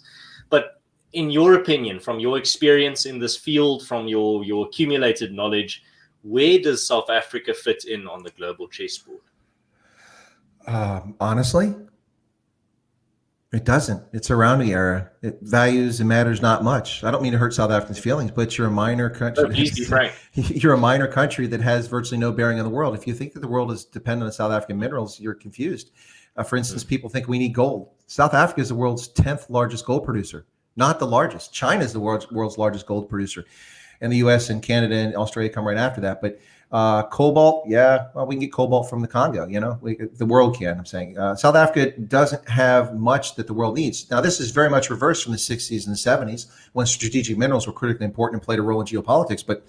Speaker 1: But in your opinion, from your experience in this field, from your accumulated knowledge, where does South Africa fit in on the global chessboard?
Speaker 2: Honestly, it doesn't. It's a rounding error. It values and matters not much. I don't mean to hurt South Africans' feelings, but you're a minor country.
Speaker 1: No, please be frank.
Speaker 2: You're a minor country that has virtually no bearing on the world. If you think that the world is dependent on South African minerals, you're confused. For instance, people think we need gold. South Africa is the world's 10th largest gold producer, not the largest. China is the world's largest gold producer. And the US and Canada and Australia come right after that. But cobalt, yeah, well, we can get cobalt from the Congo, the world can, I'm saying. South Africa doesn't have much that the world needs. Now, this is very much reversed from the 60s and the 70s when strategic minerals were critically important and played a role in geopolitics. But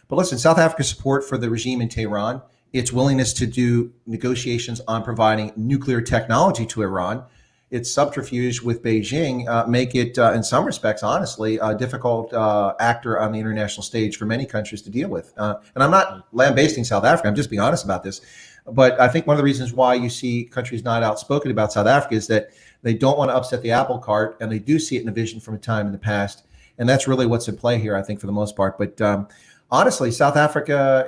Speaker 2: listen, South Africa's support for the regime in Tehran, its willingness to do negotiations on providing nuclear technology to Iran, its subterfuge with Beijing make it, in some respects, honestly, a difficult actor on the international stage for many countries to deal with. And I'm not lambasting South Africa. I'm just being honest about this. But I think one of the reasons why you see countries not outspoken about South Africa is that they don't want to upset the apple cart, and they do see it in a vision from a time in the past. And that's really what's in play here, I think, for the most part. But honestly, South Africa,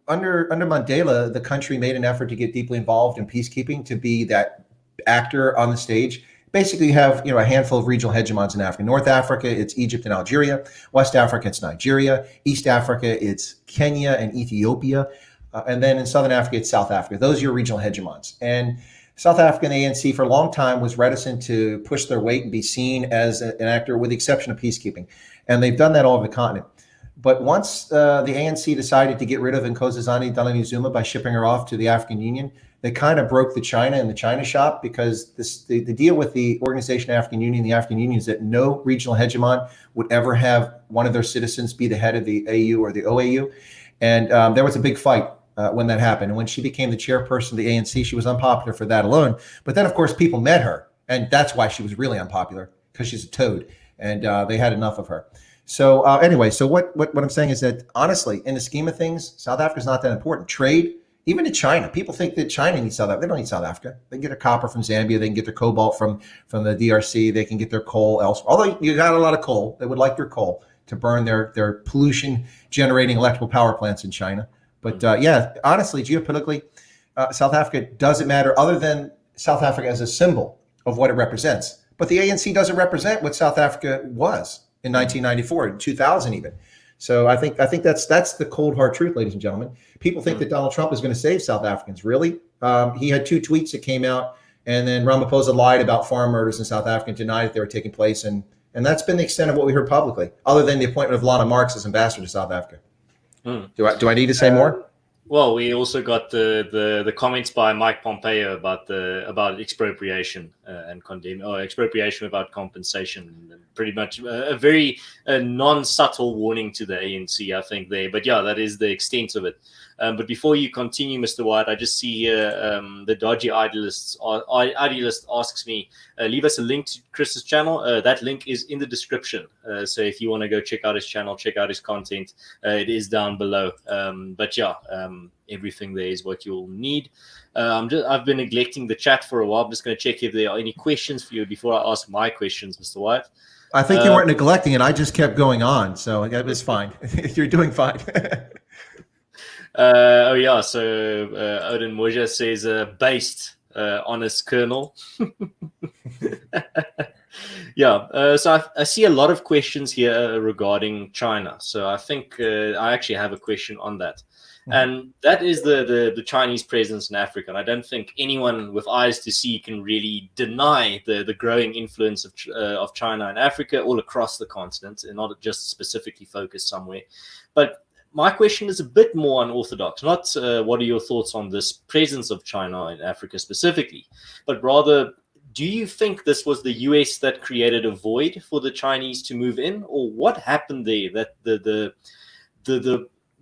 Speaker 2: under Mandela, the country made an effort to get deeply involved in peacekeeping, to be that actor on the stage. Basically, you have a handful of regional hegemons in Africa. North Africa, it's Egypt and Algeria. West Africa, it's Nigeria. East Africa, it's Kenya and Ethiopia. And then in Southern Africa, it's South Africa. Those are your regional hegemons. And South African ANC for a long time was reticent to push their weight and be seen as an actor, with the exception of peacekeeping. And they've done that all over the continent. But once the ANC decided to get rid of Nkosazana Dlamini-Zuma by shipping her off to the African Union, they kind of broke the China in the China shop, because the deal with the Organization of African Union, the African Union, is that no regional hegemon would ever have one of their citizens be the head of the AU or the OAU. And there was a big fight when that happened. And when she became the chairperson of the ANC, she was unpopular for that alone. But then, of course, people met her. And that's why she was really unpopular, because she's a toad. And they had enough of her. So anyway, so what I'm saying is that, honestly, in the scheme of things, South Africa's not that important. Trade, even to China. People think that China needs South Africa. They don't need South Africa. They can get their copper from Zambia. They can get their cobalt from the DRC. They can get their coal elsewhere. Although you got a lot of coal. They would like your coal to burn their pollution-generating electrical power plants in China. But yeah, honestly, geopolitically, South Africa doesn't matter, other than South Africa as a symbol of what it represents. But the ANC doesn't represent what South Africa was in 1994, in 2000 even. So I think that's the cold hard truth, ladies and gentlemen. People think that Donald Trump is going to save South Africans. Really? He had 2 tweets that came out, and then Ramaphosa lied about farm murders in South Africa and denied that they were taking place. And that's been the extent of what we heard publicly, other than the appointment of Lana Marks as ambassador to South Africa. Do I need to say more?
Speaker 1: Well, we also got the comments by Mike Pompeo about expropriation and expropriation without compensation. Pretty much a very non-subtle warning to the ANC, I think, there. But yeah, that is the extent of it. But before you continue, Mr. Wyatt, I just see here the Dodgy Idealist asks me, leave us a link to Chris's channel. That link is in the description. So if you want to go check out his channel, check out his content, it is down below. But yeah, everything there is what you'll need. I've been neglecting the chat for a while. I'm just going to check if there are any questions for you before I ask my questions, Mr. Wyatt.
Speaker 2: I think you weren't neglecting it. I just kept going on. So it was fine. You're doing fine.
Speaker 1: Oh yeah, so Odin Moja says based honest colonel. Yeah, so I see a lot of questions here regarding China. So I think I actually have a question on that. And that is the Chinese presence in Africa. And I don't think anyone with eyes to see can really deny the growing influence of China in Africa, all across the continent, and not just specifically focused somewhere. But my question is a bit more unorthodox. Not what are your thoughts on this presence of China in Africa specifically, but rather, do you think this was the US that created a void for the Chinese to move in, or what happened there that the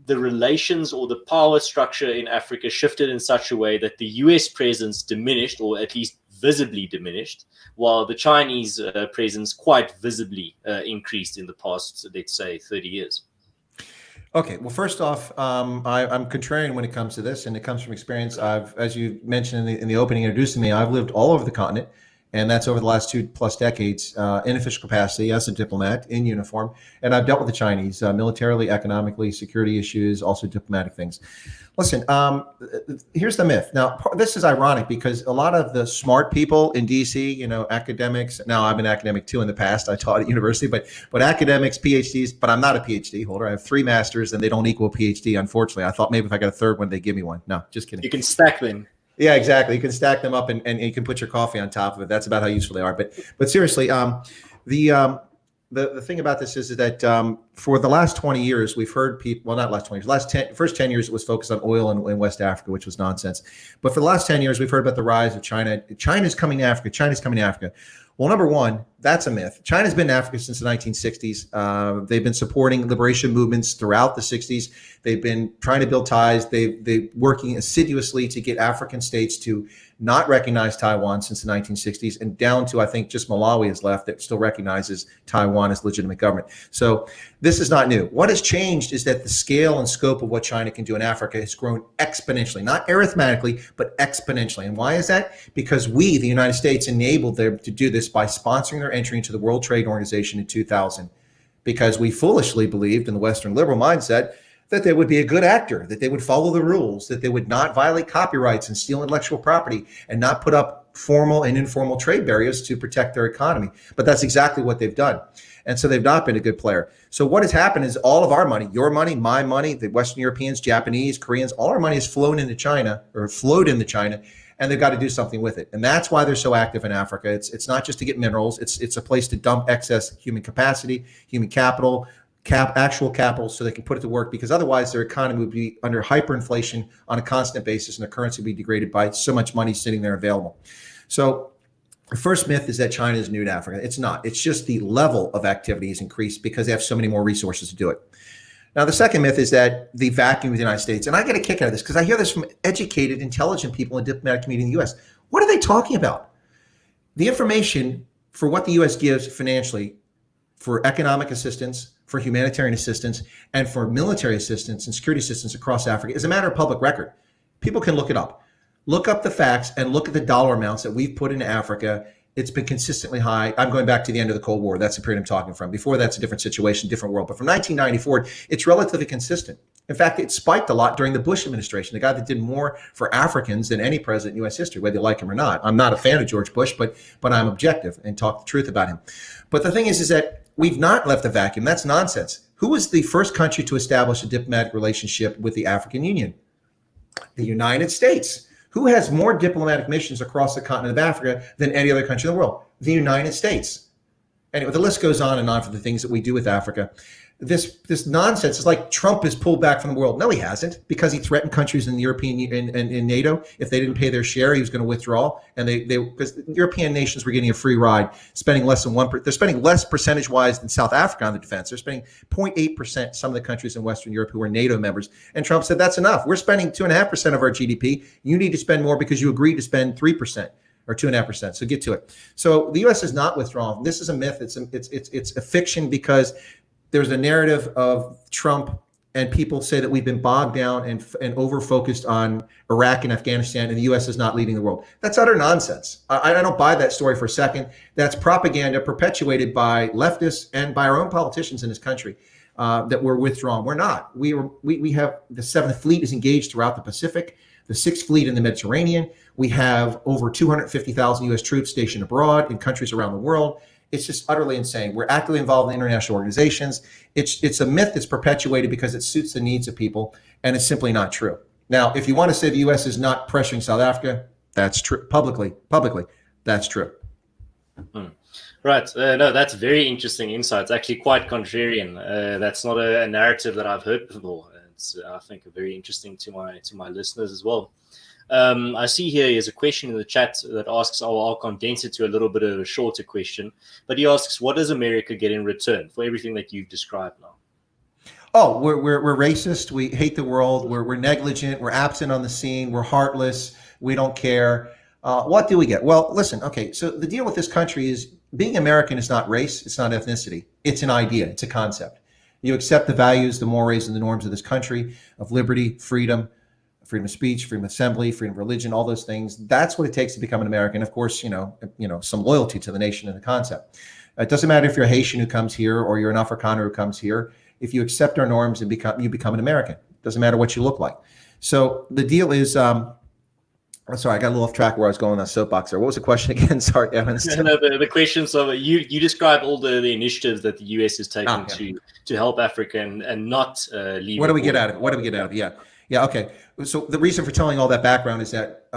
Speaker 1: the relations or the power structure in Africa shifted in such a way that the US presence diminished, or at least visibly diminished, while the Chinese presence quite visibly increased in the past, let's say, 30 years.
Speaker 2: Okay, well, first off, I'm contrarian when it comes to this, and it comes from experience. As you mentioned in the opening, introducing me, I've lived all over the continent, and that's over the last 2+ decades in official capacity as a diplomat in uniform. And I've dealt with the Chinese militarily, economically, security issues, also diplomatic things. Listen, here's the myth. Now, this is ironic because a lot of the smart people in DC, academics. Now, I'm an academic too in the past. I taught at university, but academics, PhDs. But I'm not a PhD holder. I have 3 masters, and they don't equal a PhD. Unfortunately, I thought maybe if I got a 3rd one, they'd give me one. No, just kidding.
Speaker 1: You can stack them.
Speaker 2: Yeah, exactly. You can stack them up, and you can put your coffee on top of it. That's about how useful they are. But seriously, the thing about this is that for the last 20 years, we've heard people, well, not last 20 years, first 10 years, it was focused on oil in West Africa, which was nonsense. But for the last 10 years, we've heard about the rise of China. China's coming to Africa. China's coming to Africa. Well, number one, that's a myth. China's been in Africa since the 1960s. They've been supporting liberation movements throughout the 60s. They've been trying to build ties. They're working assiduously to get African states to not recognize Taiwan since the 1960s, and down to, I think, just Malawi is left that still recognizes Taiwan as legitimate government. So this is not new. What has changed is that the scale and scope of what China can do in Africa has grown exponentially, not arithmetically, but exponentially. And why is that? Because we, the United States, enabled them to do this by sponsoring their entry into the World Trade Organization in 2000, because we foolishly believed in the Western liberal mindset that they would be a good actor, that they would follow the rules, that they would not violate copyrights and steal intellectual property, and not put up formal and informal trade barriers to protect their economy. But that's exactly what they've done. And so they've not been a good player. So what has happened is all of our money, your money, my money, the Western Europeans, Japanese, Koreans, all our money has flown into China, or flowed into China, and they've got to do something with it. And that's why they're so active in Africa. It's not just to get minerals. It's a place to dump excess human capacity, human capital, actual capital, so they can put it to work, because otherwise their economy would be under hyperinflation on a constant basis, and the currency would be degraded by so much money sitting there available. So the first myth is that China is new to Africa. It's not. It's just the level of activity has increased because they have so many more resources to do it. Now, the second myth is that the vacuum of the United States, and I get a kick out of this because I hear this from educated, intelligent people in the diplomatic community in the U.S. What are they talking about? The information for what the U.S. gives financially for economic assistance, for humanitarian assistance, and for military assistance and security assistance across Africa is a matter of public record. People can look it up. Look up the facts and look at the dollar amounts that we've put into Africa. It's been consistently high. I'm going back to the end of the Cold War. That's the period I'm talking from. Before that's a different situation, different world. But from 1994, it's relatively consistent. In fact, it spiked a lot during the Bush administration, the guy that did more for Africans than any president in U.S. history, whether you like him or not. I'm not a fan of George Bush, but I'm objective and talk the truth about him. But the thing is that we've not left a vacuum. That's nonsense. Who was the first country to establish a diplomatic relationship with the African Union? The United States. Who has more diplomatic missions across the continent of Africa than any other country in the world? The United States. Anyway, the list goes on and on for the things that we do with Africa. This nonsense is like Trump is pulled back from the world. No, he hasn't, because he threatened countries in the European in NATO. If they didn't pay their share, he was going to withdraw. And because European nations were getting a free ride, spending less than 1%. They're spending less percentage wise than South Africa on the defense. They're spending 0.8%. Some of the countries in Western Europe who are NATO members. And Trump said that's enough. We're spending 2.5% of our GDP. You need to spend more because you agreed to spend 3%. Or 2.5%. So get to it. So the U.S. is not withdrawn. This is a myth. It's a fiction, because there's a narrative of Trump, and people say that we've been bogged down and over-focused on Iraq and Afghanistan, and the U.S. is not leading the world. That's utter nonsense. I don't buy that story for a second. That's propaganda perpetuated by leftists and by our own politicians in this country, that we're withdrawn. We're not. We have the 7th Fleet is engaged throughout the Pacific, the 6th Fleet in the Mediterranean. We have over 250,000 U.S. troops stationed abroad in countries around the world. It's just utterly insane. We're actively involved in international organizations. It's a myth that's perpetuated because it suits the needs of people, and it's simply not true. Now, if you want to say the U.S. is not pressuring South Africa, that's true. Publicly, that's true.
Speaker 1: Right. No, that's very interesting insights. Actually, quite contrarian. That's not a narrative that I've heard before. It's, I think, very interesting to my listeners as well. I see here is a question in the chat that asks, I'll condense it to a little bit of a shorter question, but he asks, what does America get in return for everything that you've described now?
Speaker 2: Oh, we're racist. We hate the world. We're negligent. We're absent on the scene. We're heartless. We don't care. What do we get? Well, listen. Okay, so the deal with this country is being American is not race. It's not ethnicity. It's an idea. It's a concept. You accept the values, the mores, and the norms of this country of liberty, freedom of speech, freedom of assembly, freedom of religion, all those things. That's what it takes to become an American. Of course, some loyalty to the nation and the concept. It doesn't matter if you're a Haitian who comes here or you're an Afrikaner who comes here. If you accept our norms and you become an American. It doesn't matter what you look like. So the deal is, I'm sorry, I got a little off track where I was going on that soapbox there. What was the question again? Sorry, Evan.
Speaker 1: No, the question. So you describe all the initiatives that the US has taken to help Africa and not leave.
Speaker 2: What do we get out of it? What do we get out of it? Yeah. Okay. So the reason for telling all that background is that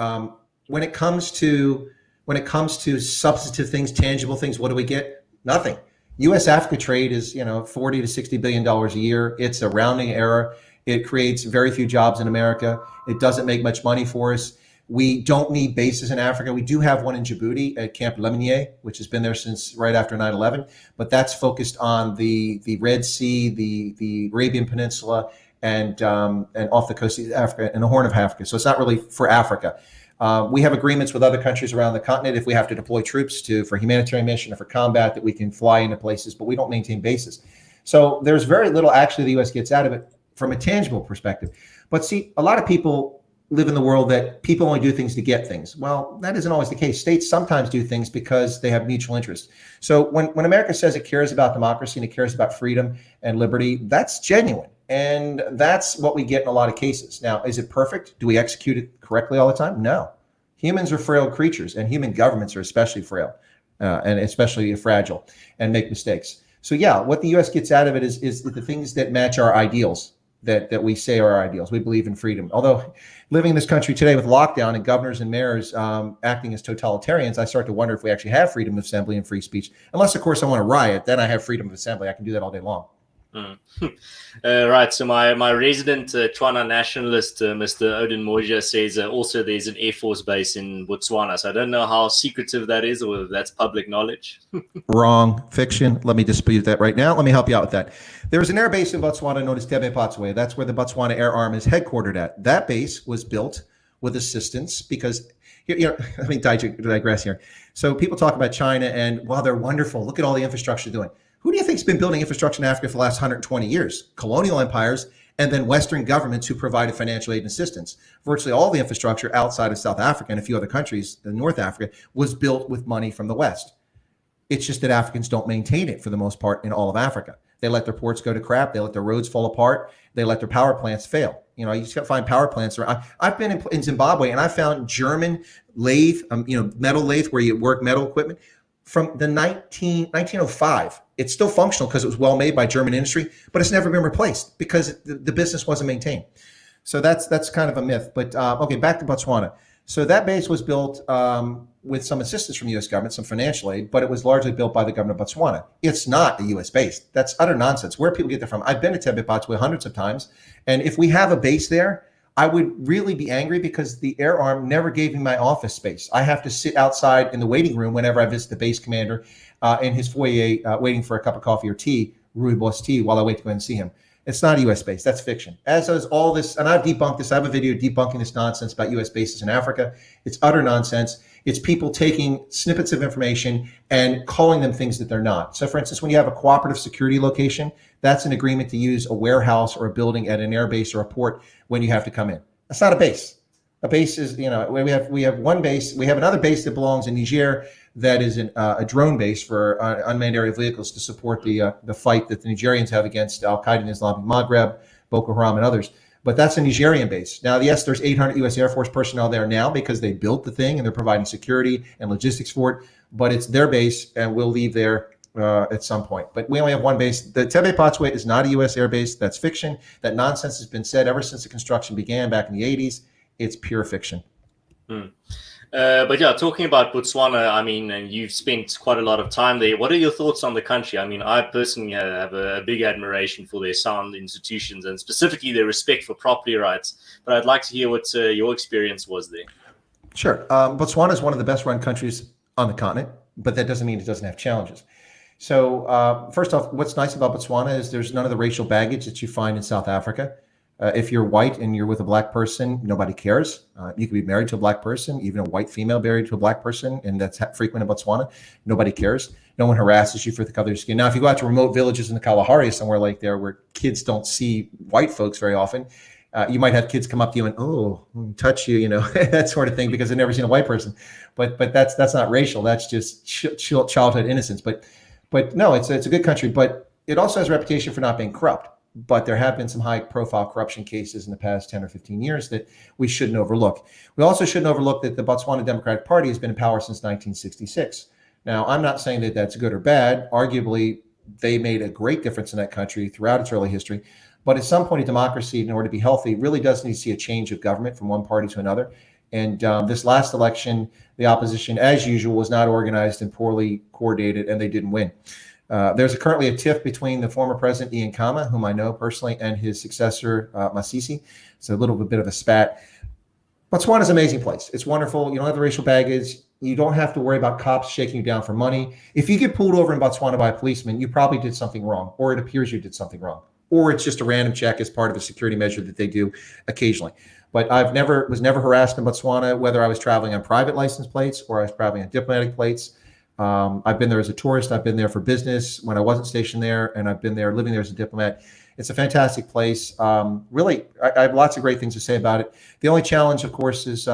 Speaker 2: when it comes to substantive things, tangible things, what do we get? Nothing. U.S. Africa trade is, $40 to $60 billion a year. It's a rounding error. It creates very few jobs in America. It doesn't make much money for us. We don't need bases in Africa. We do have one in Djibouti at Camp Lemonnier, which has been there since right after 9/11. But that's focused on the Red Sea, the Arabian Peninsula, and off the coast of Africa and the Horn of Africa. So it's not really for Africa. We have agreements with other countries around the continent if we have to deploy troops for humanitarian mission or for combat that we can fly into places, but we don't maintain bases. So there's very little actually the U.S. gets out of it from a tangible perspective. But see, a lot of people live in the world that people only do things to get things. Well, that isn't always the case. States sometimes do things because they have mutual interest. So when America says it cares about democracy and it cares about freedom and liberty, that's genuine. And that's what we get in a lot of cases. Now, is it perfect? Do we execute it correctly all the time? No. Humans are frail creatures, and human governments are especially frail and especially fragile and make mistakes. So yeah, what the U.S. gets out of it is the things that match our ideals that we say are our ideals. We believe in freedom. Although living in this country today with lockdown and governors and mayors acting as totalitarians, I start to wonder if we actually have freedom of assembly and free speech. Unless, of course, I want to riot, then I have freedom of assembly. I can do that all day long.
Speaker 1: Right. So my resident Tswana nationalist, Mr. Odin Moja, says also there's an Air Force base in Botswana. So I don't know how secretive that is or if that's public knowledge.
Speaker 2: Wrong. Fiction. Let me dispute that right now. Let me help you out with that. There's an air base in Botswana known as Tebe Patswe. That's where the Botswana Air Arm is headquartered at. That base was built with assistance because, let me digress here. So people talk about China and, wow, they're wonderful. Look at all the infrastructure they're doing. Who do you think's been building infrastructure in Africa for the last 120 years? Colonial empires and then Western governments who provided financial aid and assistance. Virtually all the infrastructure outside of South Africa and a few other countries in North Africa was built with money from the West. It's just that Africans don't maintain it for the most part in all of Africa. They let their ports go to crap. They let their roads fall apart. They let their power plants fail. You just got to find power plants. I've been in Zimbabwe and I found German lathe, metal lathe where you work metal equipment from the 1905. It's still functional because it was well made by German industry, but it's never been replaced because the business wasn't maintained. So that's kind of a myth. But okay, back to Botswana. So that base was built with some assistance from the U.S. government, some financial aid, but it was largely built by the government of Botswana. It's not a U.S. base. That's utter nonsense. Where people get that from? I've been to Tebe Patswe hundreds of times, and if we have a base there, I would really be angry because the Air Arm never gave me my office space. I have to sit outside in the waiting room whenever I visit the base commander in his foyer, waiting for a cup of coffee or tea, rooibos tea, while I wait to go and see him. It's not a U.S. base. That's fiction. As is all this, and I've debunked this. I have a video debunking this nonsense about U.S. bases in Africa. It's utter nonsense. It's people taking snippets of information and calling them things that they're not. So, for instance, when you have a cooperative security location, that's an agreement to use a warehouse or a building at an air base or a port when you have to come in. That's not a base. A base is, we have one base. We have another base that belongs in Niger that is a drone base for unmanned aerial vehicles to support the fight that the Nigerians have against Al-Qaeda in Islamic Maghreb, Boko Haram, and others. But that's a Nigerian base. Now, yes, there's 800 U.S. Air Force personnel there now because they built the thing and they're providing security and logistics for it. But it's their base, and we'll leave there at some point. But we only have one base. The Tebe Patswe is not a U.S. air base. That's fiction. That nonsense has been said ever since the construction began back in the 80s. It's pure fiction.
Speaker 1: But yeah, talking about Botswana, I mean, and you've spent quite a lot of time there. What are your thoughts on the country? I mean, I personally have a big admiration for their sound institutions and specifically their respect for property rights. But I'd like to hear what your experience was there.
Speaker 2: Sure. Botswana is one of the best run countries on the continent, but that doesn't mean it doesn't have challenges. So first off, what's nice about Botswana is there's none of the racial baggage that you find in South Africa. If you're white and you're with a black person, nobody cares. You can be married to a black person, even a white female married to a black person, and that's frequent in Botswana. Nobody cares. No one harasses you for the color of your skin. Now, if you go out to remote villages in the Kalahari, somewhere like there where kids don't see white folks very often, you might have kids come up to you and, oh, touch you, that sort of thing, because they've never seen a white person. But that's not racial. That's just childhood innocence. But no, it's a good country, but it also has a reputation for not being corrupt. But there have been some high-profile corruption cases in the past 10 or 15 years that we shouldn't overlook. We also shouldn't overlook that the Botswana Democratic Party has been in power since 1966. Now, I'm not saying that that's good or bad. Arguably, they made a great difference in that country throughout its early history. But at some point, a democracy, in order to be healthy, really does need to see a change of government from one party to another. And this last election, the opposition, as usual, was not organized and poorly coordinated, and they didn't win. There's currently a tiff between the former president, Ian Khama, whom I know personally, and his successor, Masisi. It's a little bit of a spat. Botswana is an amazing place. It's wonderful. You don't have the racial baggage. You don't have to worry about cops shaking you down for money. If you get pulled over in Botswana by a policeman, you probably did something wrong, or it appears you did something wrong, or it's just a random check as part of a security measure that they do occasionally. But was never harassed in Botswana, whether I was traveling on private license plates or I was traveling on diplomatic plates. I've been there as a tourist. I've been there for business when I wasn't stationed there, and I've been there living there as a diplomat. It's a fantastic place. Really, I have lots of great things to say about it. The only challenge, of course, is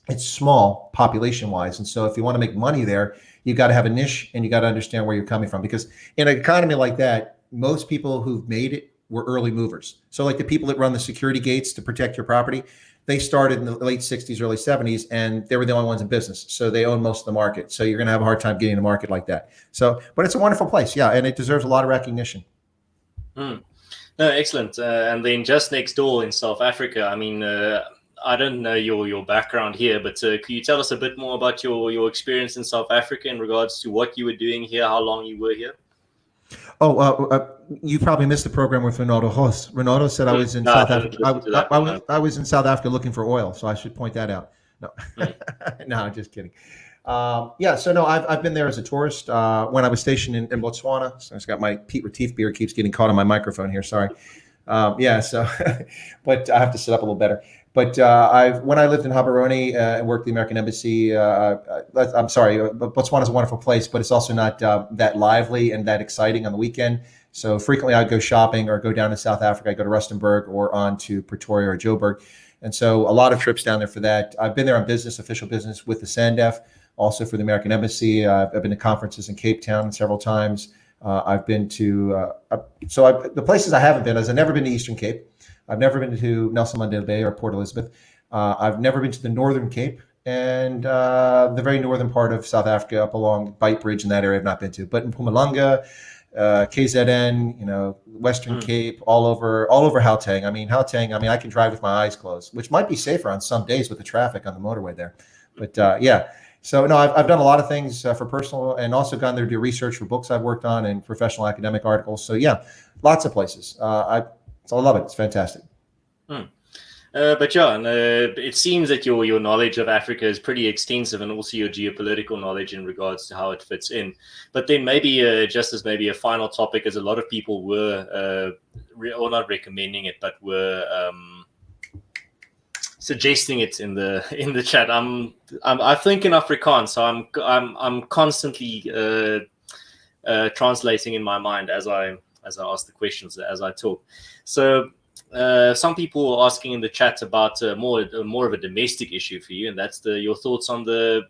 Speaker 2: it's small population-wise, and so if you want to make money there, you got to have a niche, and you got to understand where you're coming from. Because in an economy like that, most people who've made it were early movers. So, like the people that run the security gates to protect your property, they started in the late 60s, early 70s, and they were the only ones in business. So they own most of the market. So you're going to have a hard time getting a market like that. So, but it's a wonderful place. Yeah. And it deserves a lot of recognition.
Speaker 1: No, excellent. And then just next door in South Africa, I mean, I don't know your background here, but could you tell us a bit more about your experience in South Africa in regards to what you were doing here, how long you were here?
Speaker 2: You probably missed the program with Ronaldo Host. Ronaldo said I was in South Africa. I was in South Africa looking for oil, so I should point that out. No, no, I'm just kidding. So no, I've been there as a tourist when I was stationed in Botswana. So I just got my Pete Retief beard keeps getting caught on my microphone here. Sorry. So, but I have to sit up a little better. But when I lived in Gaborone and worked at the American Embassy, I'm sorry, Botswana is a wonderful place, but it's also not that lively and that exciting on the weekend. So frequently I'd go shopping or go down to South Africa. I go to Rustenburg or on to Pretoria or Joburg. And so a lot of trips down there for that. I've been there on business, official business with the SANDF, also for the American Embassy. I've been to conferences in Cape Town several times. I've been to, the places I haven't been is I've never been to Eastern Cape. I've never been to Nelson Mandela Bay or Port Elizabeth. I've never been to the Northern Cape and the very northern part of South Africa up along Bite Bridge in that area I've not been to. But in Mpumalanga, KZN, Western Cape, all over Gauteng. I can drive with my eyes closed, which might be safer on some days with the traffic on the motorway there. But So no, I've done a lot of things for personal and also gone there to do research for books I've worked on and professional academic articles. So yeah, lots of places. I love it. It's fantastic.
Speaker 1: But John, it seems that your knowledge of Africa is pretty extensive, and also your geopolitical knowledge in regards to how it fits in. But then maybe just as maybe a final topic, as a lot of people were, or not recommending it, but were suggesting it in the chat. I think in Afrikaans, so I'm constantly translating in my mind as I ask the questions as I talk. So. Some people are asking in the chat about more of a domestic issue for you, and that's your thoughts on the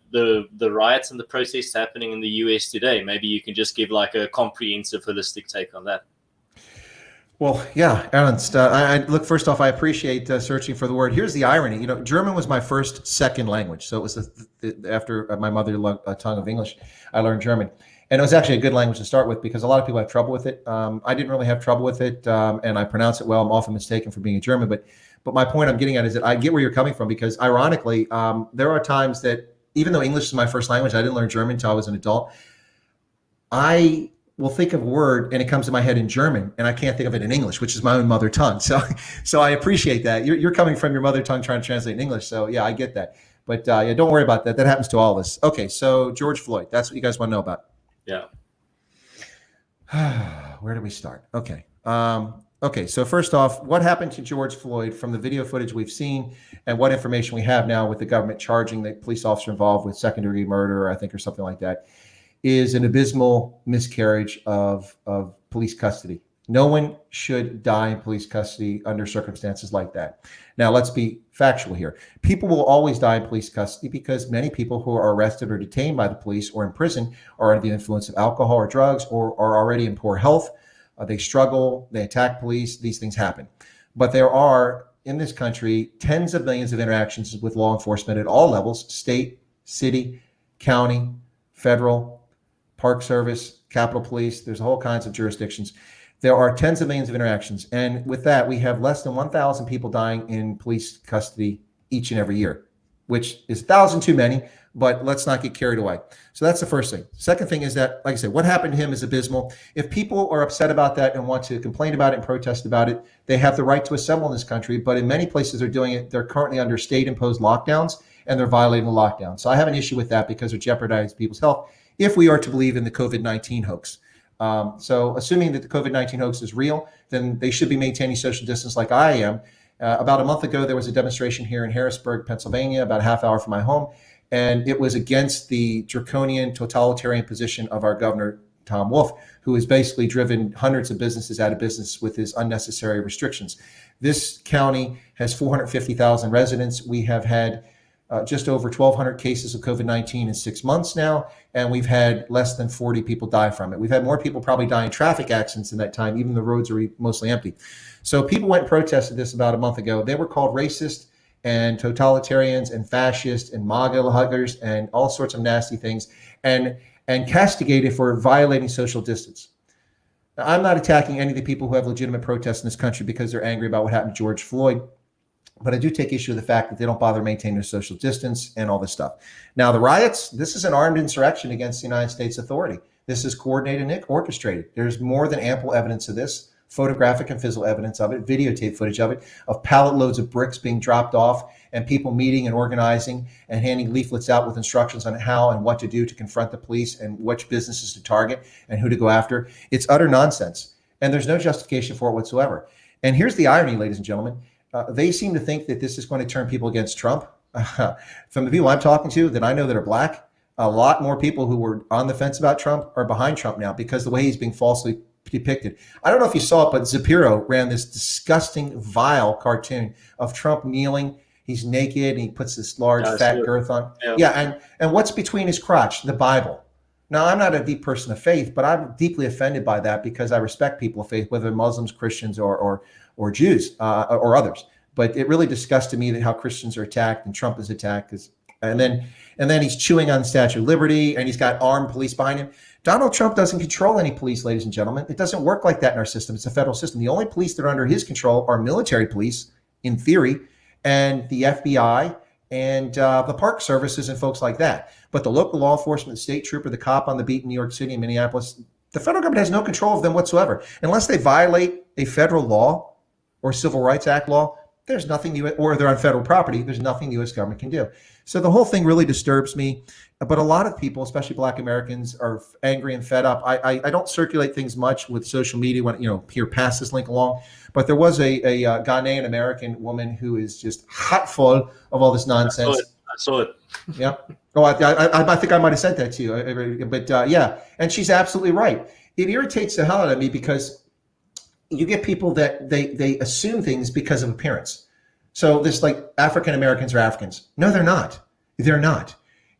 Speaker 1: riots and the protests happening in the US today. Maybe you can just give like a comprehensive, holistic take on that.
Speaker 2: Well, yeah, Ernst. Look, first off, I appreciate searching for the word. Here's the irony. German was my second language. So it was after my mother tongue of English, I learned German. And it was actually a good language to start with because a lot of people have trouble with it. I didn't really have trouble with it, and I pronounce it well. I'm often mistaken for being a German, but my point I'm getting at is that I get where you're coming from because, ironically, there are times that even though English is my first language, I didn't learn German until I was an adult. I will think of a word and it comes to my head in German, and I can't think of it in English, which is my own mother tongue. So I appreciate that. You're coming from your mother tongue trying to translate in English. So yeah, I get that. But yeah, don't worry about that. That happens to all of us. Okay, so George Floyd. That's what you guys want to know about.
Speaker 1: Yeah.
Speaker 2: Where do we start? Okay. Okay. So first off, what happened to George Floyd from the video footage we've seen and what information we have now with the government charging the police officer involved with second-degree murder, I think, or something like that, is an abysmal miscarriage of police custody. No one should die in police custody under circumstances like that. Now, let's be factual here. People will always die in police custody because many people who are arrested or detained by the police or in prison are under the influence of alcohol or drugs or are already in poor health. They struggle, they attack police, these things happen. But there are, in this country, tens of millions of interactions with law enforcement at all levels: state, city, county, federal, Park Service, Capitol Police. There's all kinds of jurisdictions. There are tens of millions of interactions. And with that, we have less than 1,000 people dying in police custody each and every year, which is 1,000 too many, but let's not get carried away. So that's the first thing. Second thing is that, like I said, what happened to him is abysmal. If people are upset about that and want to complain about it and protest about it, they have the right to assemble in this country. But in many places they're doing it, they're currently under state-imposed lockdowns and they're violating the lockdown. So I have an issue with that because it jeopardizes people's health if we are to believe in the COVID-19 hoax. So assuming that the COVID-19 hoax is real, then they should be maintaining social distance like I am. About a month ago, there was a demonstration here in Harrisburg, Pennsylvania, about a half hour from my home. And it was against the draconian totalitarian position of our governor, Tom Wolf, who has basically driven hundreds of businesses out of business with his unnecessary restrictions. This county has 450,000 residents. We have had just over 1,200 cases of COVID-19 in 6 months now, and we've had less than 40 people die from it. We've had more people probably die in traffic accidents in that time, even the roads are mostly empty. So people went and protested this about a month ago. They were called racist and totalitarians and fascist and MAGA huggers and all sorts of nasty things, and castigated for violating social distance. Now, I'm not attacking any of the people who have legitimate protests in this country because they're angry about what happened to George Floyd. But I do take issue with the fact that they don't bother maintaining their social distance and all this stuff. Now, the riots, this is an armed insurrection against the United States authority. This is coordinated and orchestrated. There's more than ample evidence of this, photographic and physical evidence of it, videotape footage of it, of pallet loads of bricks being dropped off and people meeting and organizing and handing leaflets out with instructions on how and what to do to confront the police and which businesses to target and who to go after. It's utter nonsense. And there's no justification for it whatsoever. And here's the irony, ladies and gentlemen. They seem to think that this is going to turn people against Trump. From the people I'm talking to that I know that are black, a lot more people who were on the fence about Trump are behind Trump now because the way he's being falsely depicted. I don't know if you saw it, but Zapiro ran this disgusting, vile cartoon of Trump kneeling. He's naked and he puts this large fat girth on. Yeah, and what's between his crotch? The Bible. Now, I'm not a deep person of faith, but I'm deeply offended by that because I respect people of faith, whether Muslims, Christians, or Jews or others. But it really disgusts me that how Christians are attacked and Trump is attacked. And then he's chewing on the Statue of Liberty and he's got armed police behind him. Donald Trump doesn't control any police, ladies and gentlemen. It doesn't work like that in our system. It's a federal system. The only police that are under his control are military police, in theory, and the FBI and the park services and folks like that. But the local law enforcement, the state trooper, the cop on the beat in New York City and Minneapolis, the federal government has no control of them whatsoever. Unless they violate a federal law or Civil Rights Act law, there's nothing, or they're on federal property, there's nothing the U.S. government can do. So the whole thing really disturbs me. But a lot of people, especially Black Americans, are angry and fed up. I don't circulate things much with social media when, here, pass this link along. But there was a Ghanaian American woman who is just hot full of all this nonsense.
Speaker 1: I saw it.
Speaker 2: Yeah. Oh, I think I might have sent that to you. But yeah, and she's absolutely right. It irritates the hell out of me because you get people that they assume things because of appearance. So this, like, African Americans are Africans. No, they're not. They're not.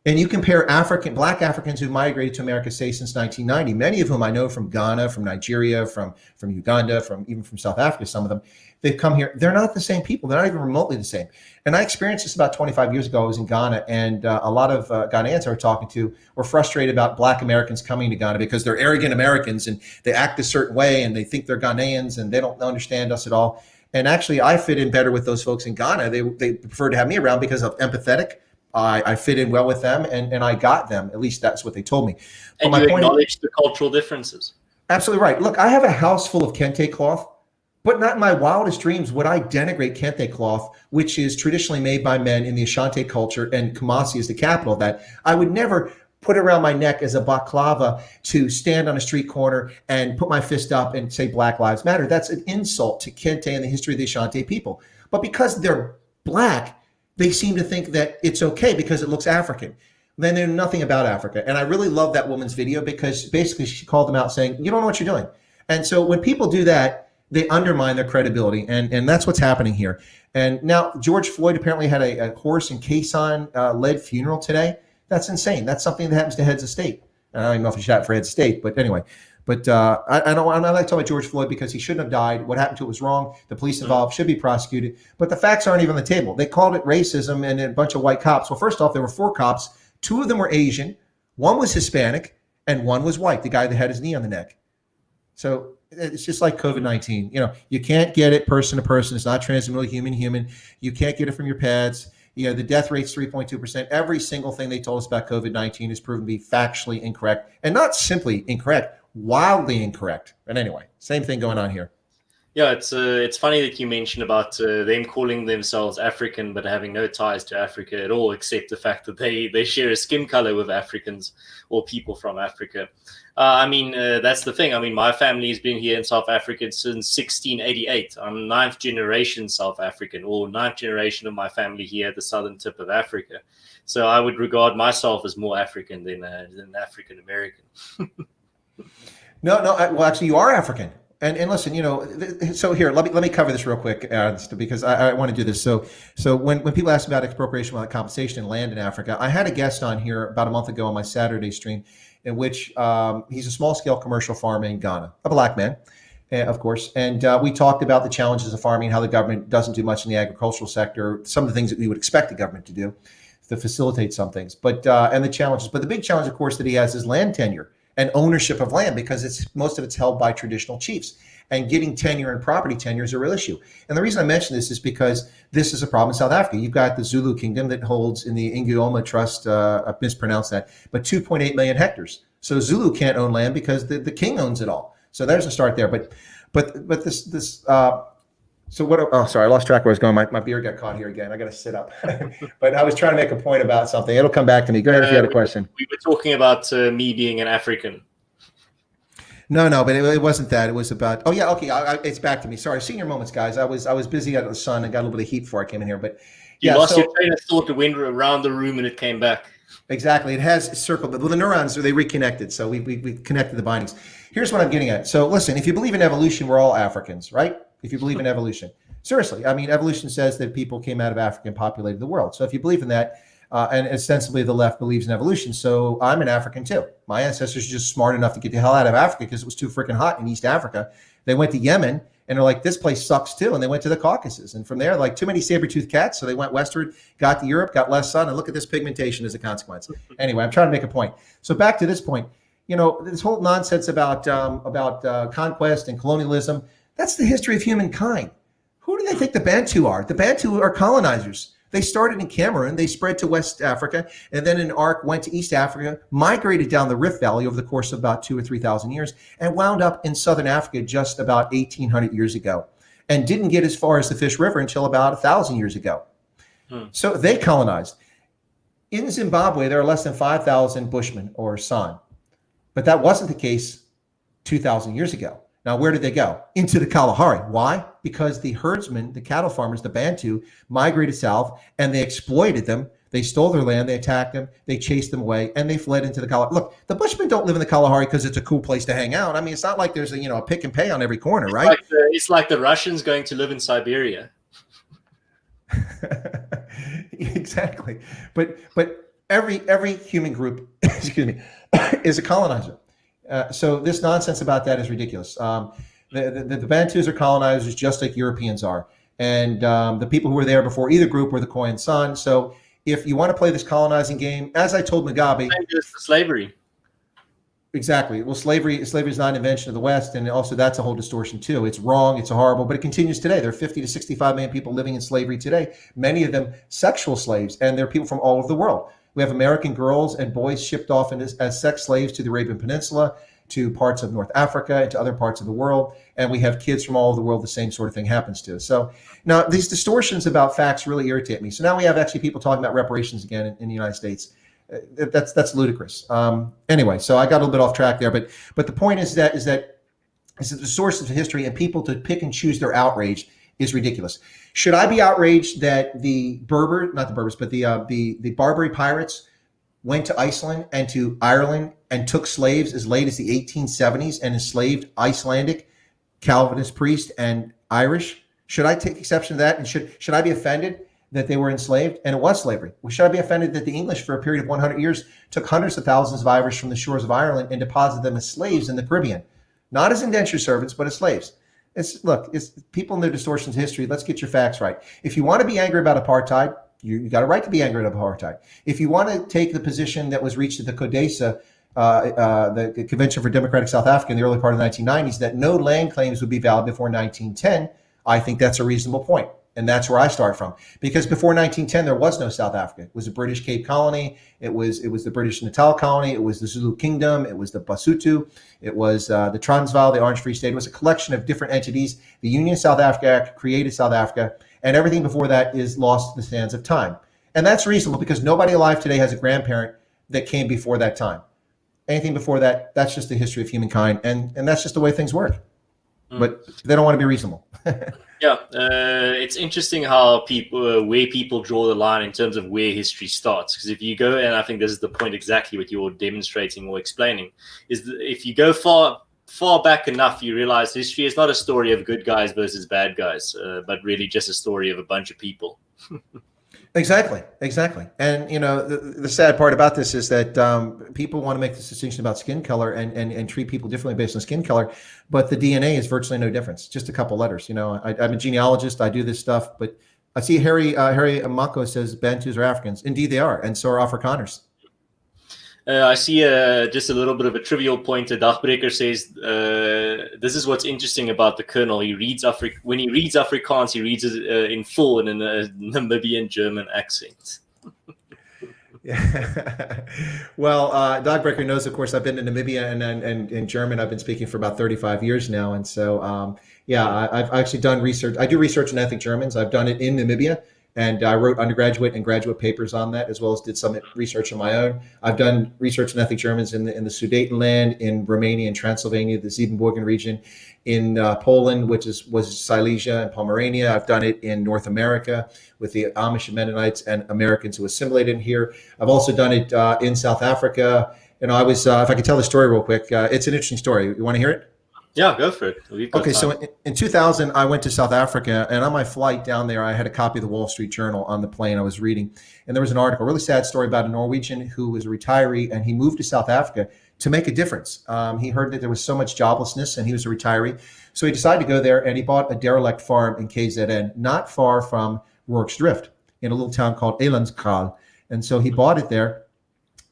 Speaker 2: And you compare Black Africans who migrated to America, say, since 1990, many of whom I know from Ghana, from Nigeria, from Uganda, even from South Africa, some of them, they've come here. They're not the same people. They're not even remotely the same. And I experienced this about 25 years ago. I was in Ghana, and a lot of Ghanaians I were talking to were frustrated about Black Americans coming to Ghana because they're arrogant Americans and they act a certain way and they think they're Ghanaians and they don't understand us at all. And actually, I fit in better with those folks in Ghana. They prefer to have me around because I'm empathetic. I fit in well with them, and I got them. At least that's what they told me.
Speaker 1: But and you acknowledge the cultural differences.
Speaker 2: Absolutely right. Look, I have a house full of kente cloth, but not in my wildest dreams would I denigrate kente cloth, which is traditionally made by men in the Ashanti culture, and Kumasi is the capital of that. I would never put it around my neck as a baklava to stand on a street corner and put my fist up and say Black Lives Matter. That's an insult to Kente and the history of the Ashanti people. But because they're Black, they seem to think that it's okay because it looks African. Then they know nothing about Africa. And I really love that woman's video because basically she called them out saying, you don't know what you're doing. And so when people do that, they undermine their credibility. And that's what's happening here. And now George Floyd apparently had a horse and caisson-led funeral today. That's insane. That's something that happens to heads of state. And I don't even know if it's shot for heads of state, but anyway. But I'm not like to talk about George Floyd because he shouldn't have died. What happened to it was wrong. The police involved should be prosecuted. But the facts aren't even on the table. They called it racism and a bunch of white cops. Well, first off, there were 4 cops. 2 of them were Asian. 1 was Hispanic, and 1 was white, the guy that had his knee on the neck. So it's just like COVID-19. You know, you can't get it person to person. It's not transmissible human. You can't get it from your pets. You know, the death rate's 3.2%. Every single thing they told us about COVID-19 is proven to be factually incorrect, and not simply incorrect, wildly incorrect. And anyway, same thing going on here.
Speaker 1: Yeah, it's funny that you mentioned about them calling themselves African but having no ties to Africa at all, except the fact that they share a skin color with Africans or people from Africa. That's the thing. I mean, my family has been here in South Africa since 1688. I'm 9th generation South African, or 9th generation of my family here at the southern tip of Africa. So I would regard myself as more African than African American.
Speaker 2: No, well, actually, you are African. And listen, you know, so here, let me cover this real quick, because I want to do this. So when people ask about expropriation without compensation and land in Africa, I had a guest on here about a month ago on my Saturday stream, in which he's a small-scale commercial farmer in Ghana, a Black man, of course. And we talked about the challenges of farming, how the government doesn't do much in the agricultural sector, some of the things that we would expect the government to do to facilitate some things, and the challenges. But the big challenge, of course, that he has is land tenure and ownership of land, because most of it's held by traditional chiefs, and getting tenure and property tenure is a real issue. And the reason I mention this is because this is a problem in South Africa. You've got the Zulu Kingdom that holds in the Ingoma Trust, I mispronounced that, but 2.8 million hectares. So Zulu can't own land because the king owns it all. So there's a start there. But this so what? Oh, sorry, I lost track where I was going. My beard got caught here again. I got to sit up. But I was trying to make a point about something. It'll come back to me. Go ahead if you had a question.
Speaker 1: We were talking about me being an African.
Speaker 2: No, but it wasn't that. It was about. Oh yeah, okay. It's back to me. Sorry, senior moments, guys. I was busy out of the sun and got a little bit of heat before I came in here. But
Speaker 1: you lost your train of thought. It went around the room and it came back.
Speaker 2: Exactly. It has circled, but the neurons, they reconnected. So we connected the bindings. Here's what I'm getting at. So listen, if you believe in evolution, we're all Africans, right? If you believe in evolution. Seriously, I mean, evolution says that people came out of Africa and populated the world. So if you believe in that, and ostensibly the left believes in evolution, so I'm an African too. My ancestors are just smart enough to get the hell out of Africa because it was too freaking hot in East Africa. They went to Yemen and they're like, this place sucks too. And they went to the Caucasus. And from there, like, too many saber-toothed cats. So they went westward, got to Europe, got less sun, and look at this pigmentation as a consequence. Anyway, I'm trying to make a point. So back to this point, you know, this whole nonsense about conquest and colonialism, that's the history of humankind. Who do they think the Bantu are? The Bantu are colonizers. They started in Cameroon, they spread to West Africa, and then in arc went to East Africa, migrated down the Rift Valley over the course of about 2,000 or 3,000 years, and wound up in Southern Africa just about 1,800 years ago, and didn't get as far as the Fish River until about 1,000 years ago. So they colonized. In Zimbabwe, there are less than 5,000 Bushmen or San, but that wasn't the case 2,000 years ago. Now, where did they go? Into the Kalahari. Why? Because the herdsmen, the cattle farmers, the Bantu, migrated south and they exploited them. They stole their land, they attacked them, they chased them away, and they fled into the Kalahari. Look, the Bushmen don't live in the Kalahari because it's a cool place to hang out. I mean, it's not like there's a pick and pay on every corner, right?
Speaker 1: It's like the Russians going to live in Siberia.
Speaker 2: Exactly. But every human group, excuse me, is a colonizer. So this nonsense about that is ridiculous. The Bantus are colonizers just like Europeans are. And the people who were there before either group were the Khoi and San. So if you want to play this colonizing game, as I told Mugabe.
Speaker 1: Slavery.
Speaker 2: Exactly. Well, slavery is not an invention of the West. And also that's a whole distortion too. It's wrong. It's horrible, but it continues today. There are 50 to 65 million people living in slavery today, many of them sexual slaves. And they're people from all over the world. We have American girls and boys shipped off as sex slaves to the Arabian Peninsula, to parts of North Africa, and to other parts of the world. And we have kids from all over the world the same sort of thing happens to. So now these distortions about facts really irritate me. So now we have actually people talking about reparations again in the United States. That's ludicrous. Anyway, so I got a little bit off track there, but the point is that the source of history, and people to pick and choose their outrage is ridiculous. Should I be outraged that the not the Berbers, but the Barbary pirates went to Iceland and to Ireland and took slaves as late as the 1870s and enslaved Icelandic Calvinist priests and Irish? Should I take exception to that? And should I be offended that they were enslaved? And it was slavery. Should I be offended that the English, for a period of 100 years, took hundreds of thousands of Irish from the shores of Ireland and deposited them as slaves in the Caribbean? Not as indentured servants, but as slaves. It's people and their distortions of history. Let's get your facts right. If you want to be angry about apartheid, you got a right to be angry about apartheid. If you want to take the position that was reached at the CODESA, the Convention for Democratic South Africa in the early part of the 1990s, that no land claims would be valid before 1910, I think that's a reasonable point. And that's where I start from. Because before 1910, there was no South Africa. It was a British Cape Colony. It was the British Natal Colony. It was the Zulu Kingdom. It was the Basotho. It was the Transvaal, the Orange Free State. It was a collection of different entities. The Union of South Africa Act created South Africa. And everything before that is lost to the sands of time. And that's reasonable because nobody alive today has a grandparent that came before that time. Anything before that, that's just the history of humankind. And that's just the way things work. But they don't want to be reasonable.
Speaker 1: Yeah, it's interesting how where people draw the line in terms of where history starts. Because if you go, and I think this is the point exactly what you're demonstrating or explaining, is that if you go far back enough, you realize history is not a story of good guys versus bad guys, but really just a story of a bunch of people.
Speaker 2: Exactly. And, the sad part about this is that people want to make this distinction about skin color and treat people differently based on skin color, but the DNA is virtually no difference, just a couple letters. I'm a genealogist, I do this stuff, but I see Harry Amako says Bantus are Africans. Indeed they are, and so are Afrikaners.
Speaker 1: I see just a little bit of a trivial point. A Dagbreker says, this is what's interesting about the Colonel. When he reads Afrikaans, he reads it in full and in a Namibian German accent.
Speaker 2: Yeah. Well, Dagbreker knows, of course, I've been to Namibia and in German. I've been speaking for about 35 years now. And so, I've actually done research. I do research in ethnic Germans. I've done it in Namibia. And I wrote undergraduate and graduate papers on that, as well as did some research on my own. I've done research in ethnic Germans in the Sudetenland, in Romania and Transylvania, the Siebenbürgen region, in Poland, which was Silesia and Pomerania. I've done it in North America with the Amish and Mennonites and Americans who assimilated here. I've also done it in South Africa. I was, if I could tell the story real quick, it's an interesting story. You want to hear it?
Speaker 1: Yeah, go for it.
Speaker 2: Okay, so in 2000, I went to South Africa, and on my flight down there, I had a copy of the Wall Street Journal on the plane I was reading. And there was an article, a really sad story about a Norwegian who was a retiree, and he moved to South Africa to make a difference. He heard that there was so much joblessness, and he was a retiree. So he decided to go there, and he bought a derelict farm in KZN, not far from Rorke's in a little town called Elandskraal. And so he bought it there,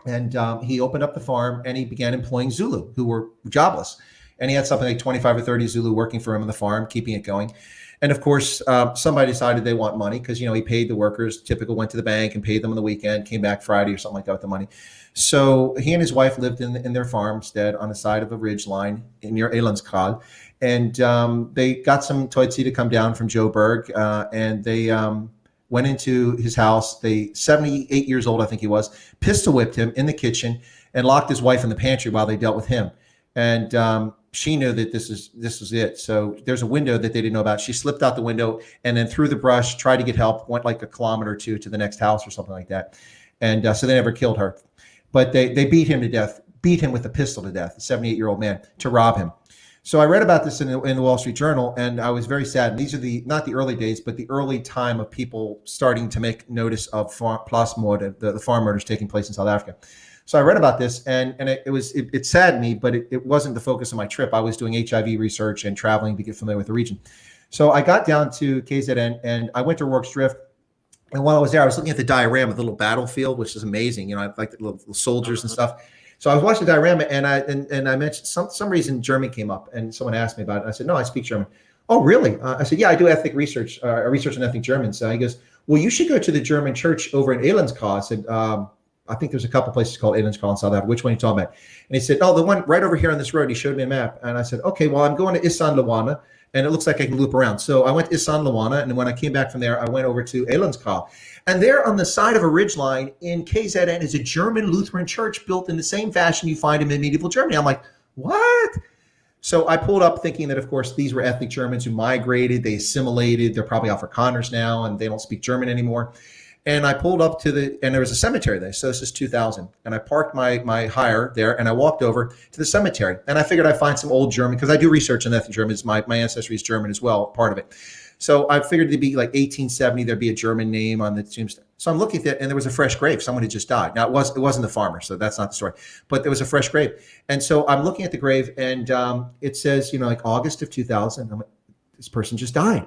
Speaker 2: and he opened up the farm, and he began employing Zulu, who were jobless. And he had something like 25 or 30 Zulu working for him on the farm, keeping it going. And of course, somebody decided they want money because, he paid the workers, typical, went to the bank and paid them on the weekend, came back Friday or something like that with the money. So he and his wife lived in their farmstead on the side of a ridge line near Elandskraal. And they got some Toitsi to come down from Joburg, and they went into his house. They, 78 years old, I think he was, pistol whipped him in the kitchen and locked his wife in the pantry while they dealt with him. And she knew that this was it. So there's a window that they didn't know about. She slipped out the window and then through the brush, tried to get help, went like a kilometer or two to the next house or something like that. And so they never killed her. But they beat him to death, beat him with a pistol to death, a 78-year-old man, to rob him. So I read about this in the Wall Street Journal, and I was very sad. And these are not the early days, but the early time of people starting to make notice of plaasmoord, the farm murders taking place in South Africa. So I read about this, and it saddened me, but it wasn't the focus of my trip. I was doing HIV research and traveling to get familiar with the region. So I got down to KZN, and I went to Rorke's Drift. And while I was there, I was looking at the diorama of the little battlefield, which is amazing. I like the little soldiers and stuff. So I was watching the diorama, and I mentioned some reason German came up, and someone asked me about it. And I said, no, I speak German. Oh, really? I said, yeah, I do ethnic research, research on ethnic Germans. So he goes, well, you should go to the German church over in Elandskraal. I said, I think there's a couple places called Elandskal in South Africa. Which one are you talking about? And he said, oh, the one right over here on this road. He showed me a map. And I said, okay, well, I'm going to Isan Lawana, and it looks like I can loop around. So I went to Isan Lawana, and when I came back from there, I went over to Elandskal. And there on the side of a ridgeline in KZN is a German Lutheran church built in the same fashion you find in medieval Germany. I'm like, what? So I pulled up thinking that, of course, these were ethnic Germans who migrated, they assimilated, they're probably Afrikaners now, and they don't speak German anymore. And I pulled up and there was a cemetery there. So this is 2000. And I parked my hire there, and I walked over to the cemetery. And I figured I'd find some old German, because I do research on ethnic Germans. My ancestry is German as well, part of it. So I figured it'd be like 1870, there'd be a German name on the tombstone. So I'm looking at that, and there was a fresh grave. Someone had just died. Now, it wasn't the farmer, so that's not the story. But there was a fresh grave. And so I'm looking at the grave, and it says, like August of 2000. I'm like, this person just died.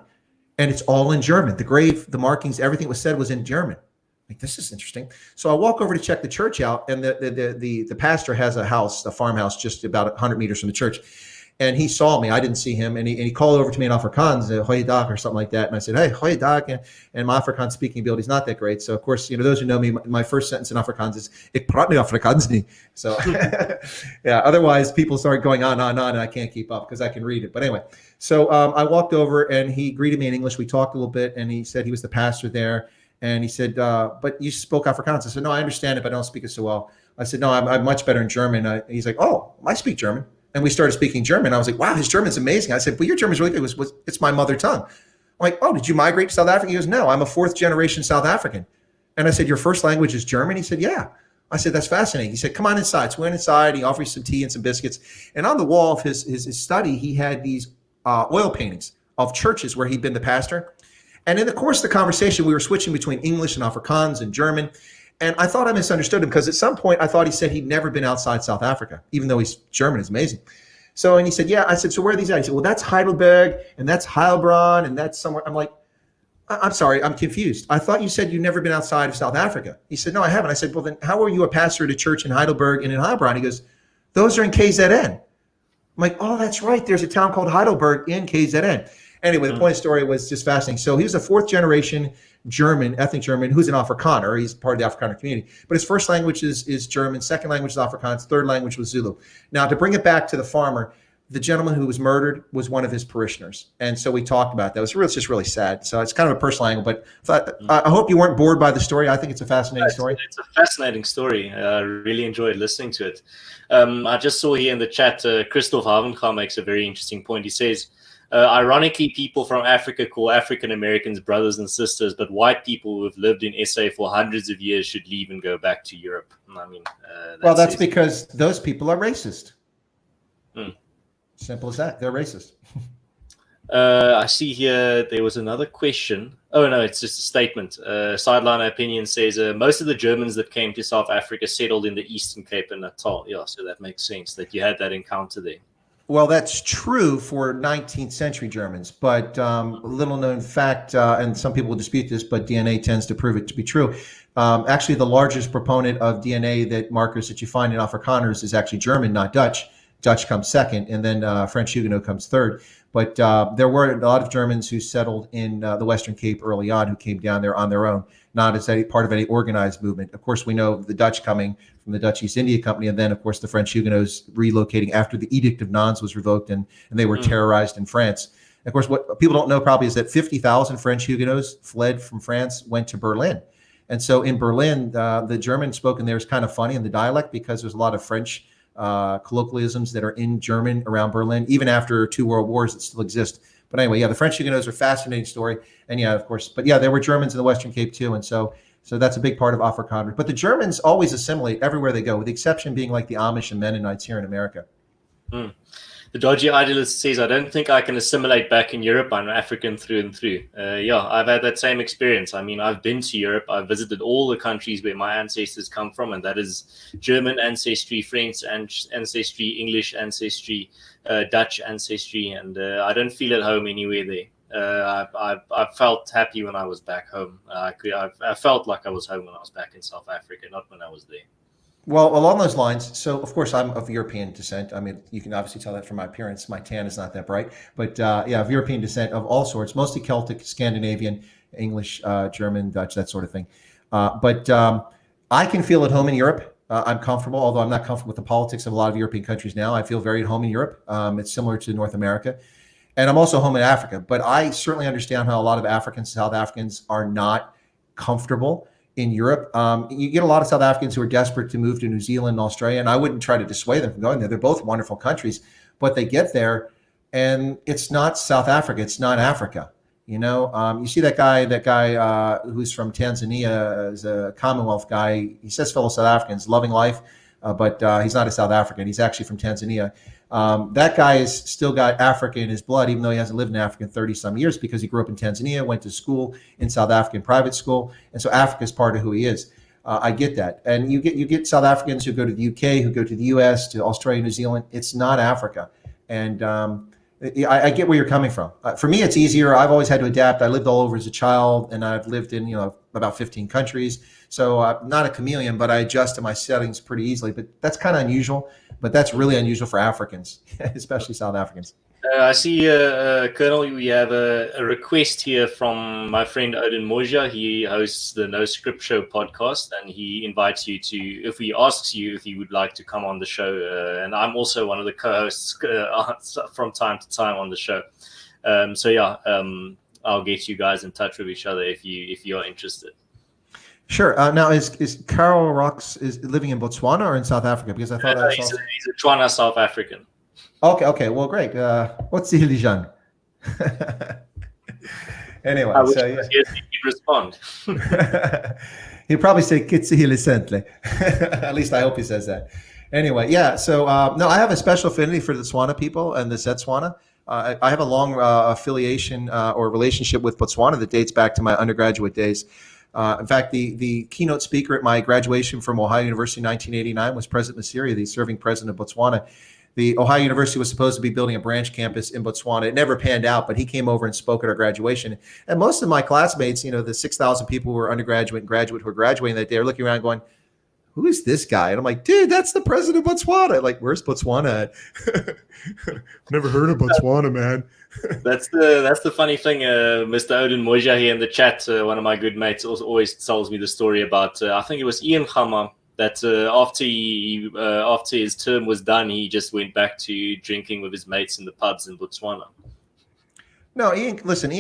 Speaker 2: And it's all in German. The grave, the markings, everything was said was in German. Like, this is interesting. So I walk over to check the church out, and the pastor has a farmhouse just about 100 meters from the church. And he saw me. I didn't see him. And he called over to me in Afrikaans, "Hoi dag," or something like that. And I said, "Hey, hoi dag." And my Afrikaans speaking ability is not that great. So, of course, those who know me, my first sentence in Afrikaans is, "Ik praat nie Afrikaans nie." So, yeah, otherwise people start going on, and I can't keep up because I can read it. But anyway, so I walked over, and he greeted me in English. We talked a little bit, and he said he was the pastor there. And he said, but you spoke Afrikaans. I said, no, I understand it, but I don't speak it so well. I said, no, I'm much better in German. He's like, oh, I speak German. And we started speaking German. I was like, wow, his German's amazing. I said, well, your German's really good. It's my mother tongue. I'm like, oh, did you migrate to South Africa? He goes, no, I'm a fourth generation South African. And I said, your first language is German? He said, yeah. I said, that's fascinating. He said, come on inside. So we went inside. He offered me some tea and some biscuits. And on the wall of his study, he had these oil paintings of churches where he'd been the pastor. And in the course of the conversation, we were switching between English and Afrikaans and German. And I thought I misunderstood him because at some point I thought he said he'd never been outside South Africa, even though he's German. It's amazing. So, and he said, yeah. I said, so where are these at? He said, well, that's Heidelberg, and that's Heilbronn, and that's somewhere. I'm like, I'm sorry, I'm confused. I thought you said you've never been outside of South Africa. He said, no, I haven't. I said, well, then how are you a pastor at a church in Heidelberg and in Heilbronn? He goes, those are in KZN. I'm like, oh, that's right. There's a town called Heidelberg in KZN. Anyway, the point of the story was just fascinating. So he was a fourth generation German, ethnic German, who's an Afrikaner. He's part of the Afrikaner community. But his first language is German. Second language is Afrikaans. Third language was Zulu. Now, to bring it back to the farmer, the gentleman who was murdered was one of his parishioners. And so we talked about that. It was just really sad. So it's kind of a personal angle. But I hope you weren't bored by the story. I think it's a fascinating story.
Speaker 1: It's a fascinating story. I really enjoyed listening to it. I just saw here in the chat, Christoph Havenka makes a very interesting point. He says, ironically, people from Africa call African Americans brothers and sisters, but white people who have lived in SA for hundreds of years should leave and go back to Europe. I mean,
Speaker 2: that's because those people are racist. Simple as that. They're racist.
Speaker 1: I see here there was another question. Oh, no, it's just a statement. Sideline Opinion says most of the Germans that came to South Africa settled in the Eastern Cape and Natal. Yeah, so that makes sense that you had that encounter there.
Speaker 2: Well, that's true for 19th century Germans, but little known fact, and some people will dispute this, but DNA tends to prove it to be true. Actually, the largest proponent of DNA that markers that you find in Afrikaners is actually German, not Dutch. Dutch comes second, and then French Huguenot comes third. But there were a lot of Germans who settled in the Western Cape early on who came down there on their own, not as any part of any organized movement. Of course, we know the Dutch coming from the Dutch East India Company, and then, of course, the French Huguenots relocating after the Edict of Nantes was revoked, and they were terrorized in France. And of course, what people don't know probably is that 50,000 French Huguenots fled from France, went to Berlin. And so in Berlin, the German spoken there is kind of funny in the dialect because there's a lot of French colloquialisms that are in German around Berlin, even after 2 world wars that still exist. But anyway, yeah, the French Huguenots are a fascinating story. And yeah, of course, but yeah, there were Germans in the Western Cape too. And so that's a big part of Afrikaner. But the Germans always assimilate everywhere they go, with the exception being like the Amish and Mennonites here in America.
Speaker 1: The Dodgy Idealist says, I don't think I can assimilate back in Europe. I'm African through and through. Yeah, I've had that same experience. I mean, I've been to Europe. I've visited all the countries where my ancestors come from, and that is German ancestry, French ancestry, English ancestry, Dutch ancestry, and I don't feel at home anywhere there. I felt happy when I was back home. I felt like I was home when I was back in South Africa, not when I was there.
Speaker 2: Well, along those lines, so of course I'm of European descent. I mean, you can obviously tell that from my appearance. My tan is not that bright, but yeah, of European descent of all sorts, mostly Celtic, Scandinavian, English, German, Dutch, that sort of thing. But I can feel at home in Europe. I'm comfortable, although I'm not comfortable with the politics of a lot of European countries now. I feel very at home in Europe. It's similar to North America. And I'm also home in Africa. But I certainly understand how a lot of Africans, South Africans, are not comfortable in Europe. You get a lot of South Africans who are desperate to move to New Zealand and Australia, and I wouldn't try to dissuade them from going there. They're both wonderful countries, but they get there, and it's not South Africa. It's not Africa. You see that guy who's from Tanzania, is a Commonwealth guy. He says fellow South Africans, loving life, but he's not a South African. He's actually from Tanzania. That guy has still got Africa in his blood, even though he hasn't lived in Africa in 30 some years, because he grew up in Tanzania, went to school in South African private school. And so Africa is part of who he is. I get that. And you get South Africans who go to the UK, who go to the US, to Australia, New Zealand. It's not Africa. And I get where you're coming from. For me, it's easier. I've always had to adapt. I lived all over as a child, and I've lived in about 15 countries. So I'm not a chameleon, but I adjust to my settings pretty easily. But that's kind of unusual. But that's really unusual for Africans, especially South Africans.
Speaker 1: I see, Colonel, we have a request here from my friend Odin Moja. He hosts the No Script Show podcast, and he invites you to, if he asks you if you would like to come on the show. And I'm also one of the co-hosts from time to time on the show. I'll get you guys in touch with each other if you are interested.
Speaker 2: Sure. Now, is Carol Rocks is living in Botswana or in South Africa? Because I thought
Speaker 1: he's a Tswana South African.
Speaker 2: Okay. Well, great. What's the Hilijan? Anyway,
Speaker 1: yes, he'd respond.
Speaker 2: He'd probably say Kitsihili Sentle. At least I hope he says that. Anyway, yeah. So no, I have a special affinity for the Tswana people and the Setswana. I have a long affiliation or relationship with Botswana that dates back to my undergraduate days. In fact, the keynote speaker at my graduation from Ohio University in 1989 was President Masiri, the serving president of Botswana. The Ohio University was supposed to be building a branch campus in Botswana. It never panned out, but he came over and spoke at our graduation. And most of my classmates, the 6,000 people who were undergraduate and graduate who were graduating that day, are looking around going, who is this guy? And I'm like, dude, that's the president of Botswana. Like, where's Botswana at? Never heard of Botswana, man.
Speaker 1: That's the funny thing. Mr. Odin Moja here in the chat, one of my good mates, always tells me the story about, I think it was Ian Khama, that after his term was done, he just went back to drinking with his mates in the pubs in Botswana.
Speaker 2: No, Ian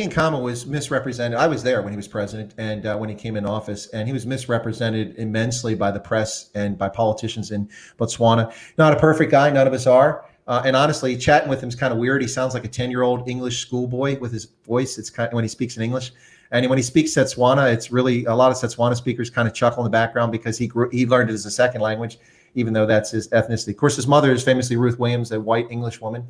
Speaker 2: Khama was misrepresented. I was there when he was president and when he came in office, and he was misrepresented immensely by the press and by politicians in Botswana. Not a perfect guy. None of us are. And honestly, chatting with him is kind of weird. He sounds like a 10-year-old English schoolboy with his voice. It's kind of when he speaks in English. And when he speaks Setswana, it's really a lot of Setswana speakers kind of chuckle in the background because he learned it as a second language, even though that's his ethnicity. Of course, his mother is famously Ruth Williams, a white English woman.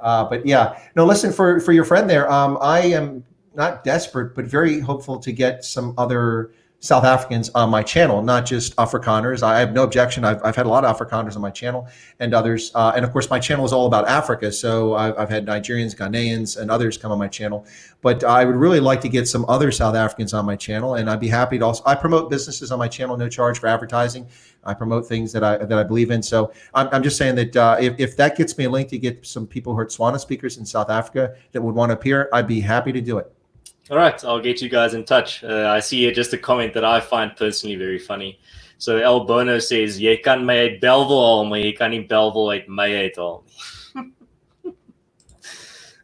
Speaker 2: But yeah, no, listen, for your friend there, I am not desperate, but very hopeful to get some other South Africans on my channel, not just Afrikaners. I have no objection. I've had a lot of Afrikaners on my channel and others. And of course, my channel is all about Africa. So I've had Nigerians, Ghanaians, and others come on my channel. But I would really like to get some other South Africans on my channel. And I'd be happy to also, I promote businesses on my channel, no charge for advertising. I promote things that I believe in. So I'm just saying that if that gets me a link to get some people who are Tswana speakers in South Africa that would want to appear, I'd be happy to do it.
Speaker 1: All right, I'll get you guys in touch. I see here just a comment that I find personally very funny. So El Bono says, "Jy kan my uit Belwel haal, maar jy kan nie Belwel uit my uithaal."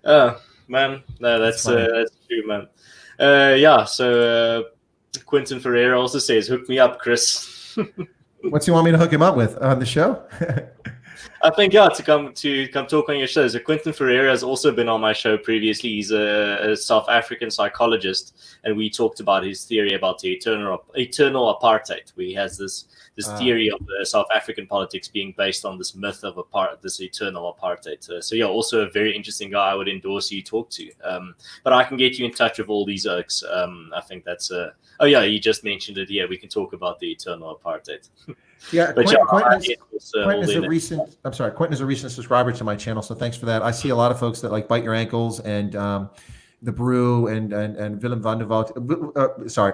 Speaker 1: Oh man, no, that's true, man. So Quentin Ferreira also says, "Hook me up, Chris."
Speaker 2: What's you want me to hook him up with on the show?
Speaker 1: I think, to come talk on your show. So Quentin Ferreira has also been on my show previously. He's a South African psychologist, and we talked about his theory about the eternal apartheid, where he has this theory of South African politics being based on this myth of this eternal apartheid. Also a very interesting guy. I would endorse you talk to. But I can get you in touch with all these oaks. I think that's you just mentioned it. Yeah, we can talk about the eternal apartheid.
Speaker 2: Yeah, Quentin is a recent subscriber to my channel, so thanks for that. I see a lot of folks that like Bite Your Ankles and the Brew and Willem van der Walt.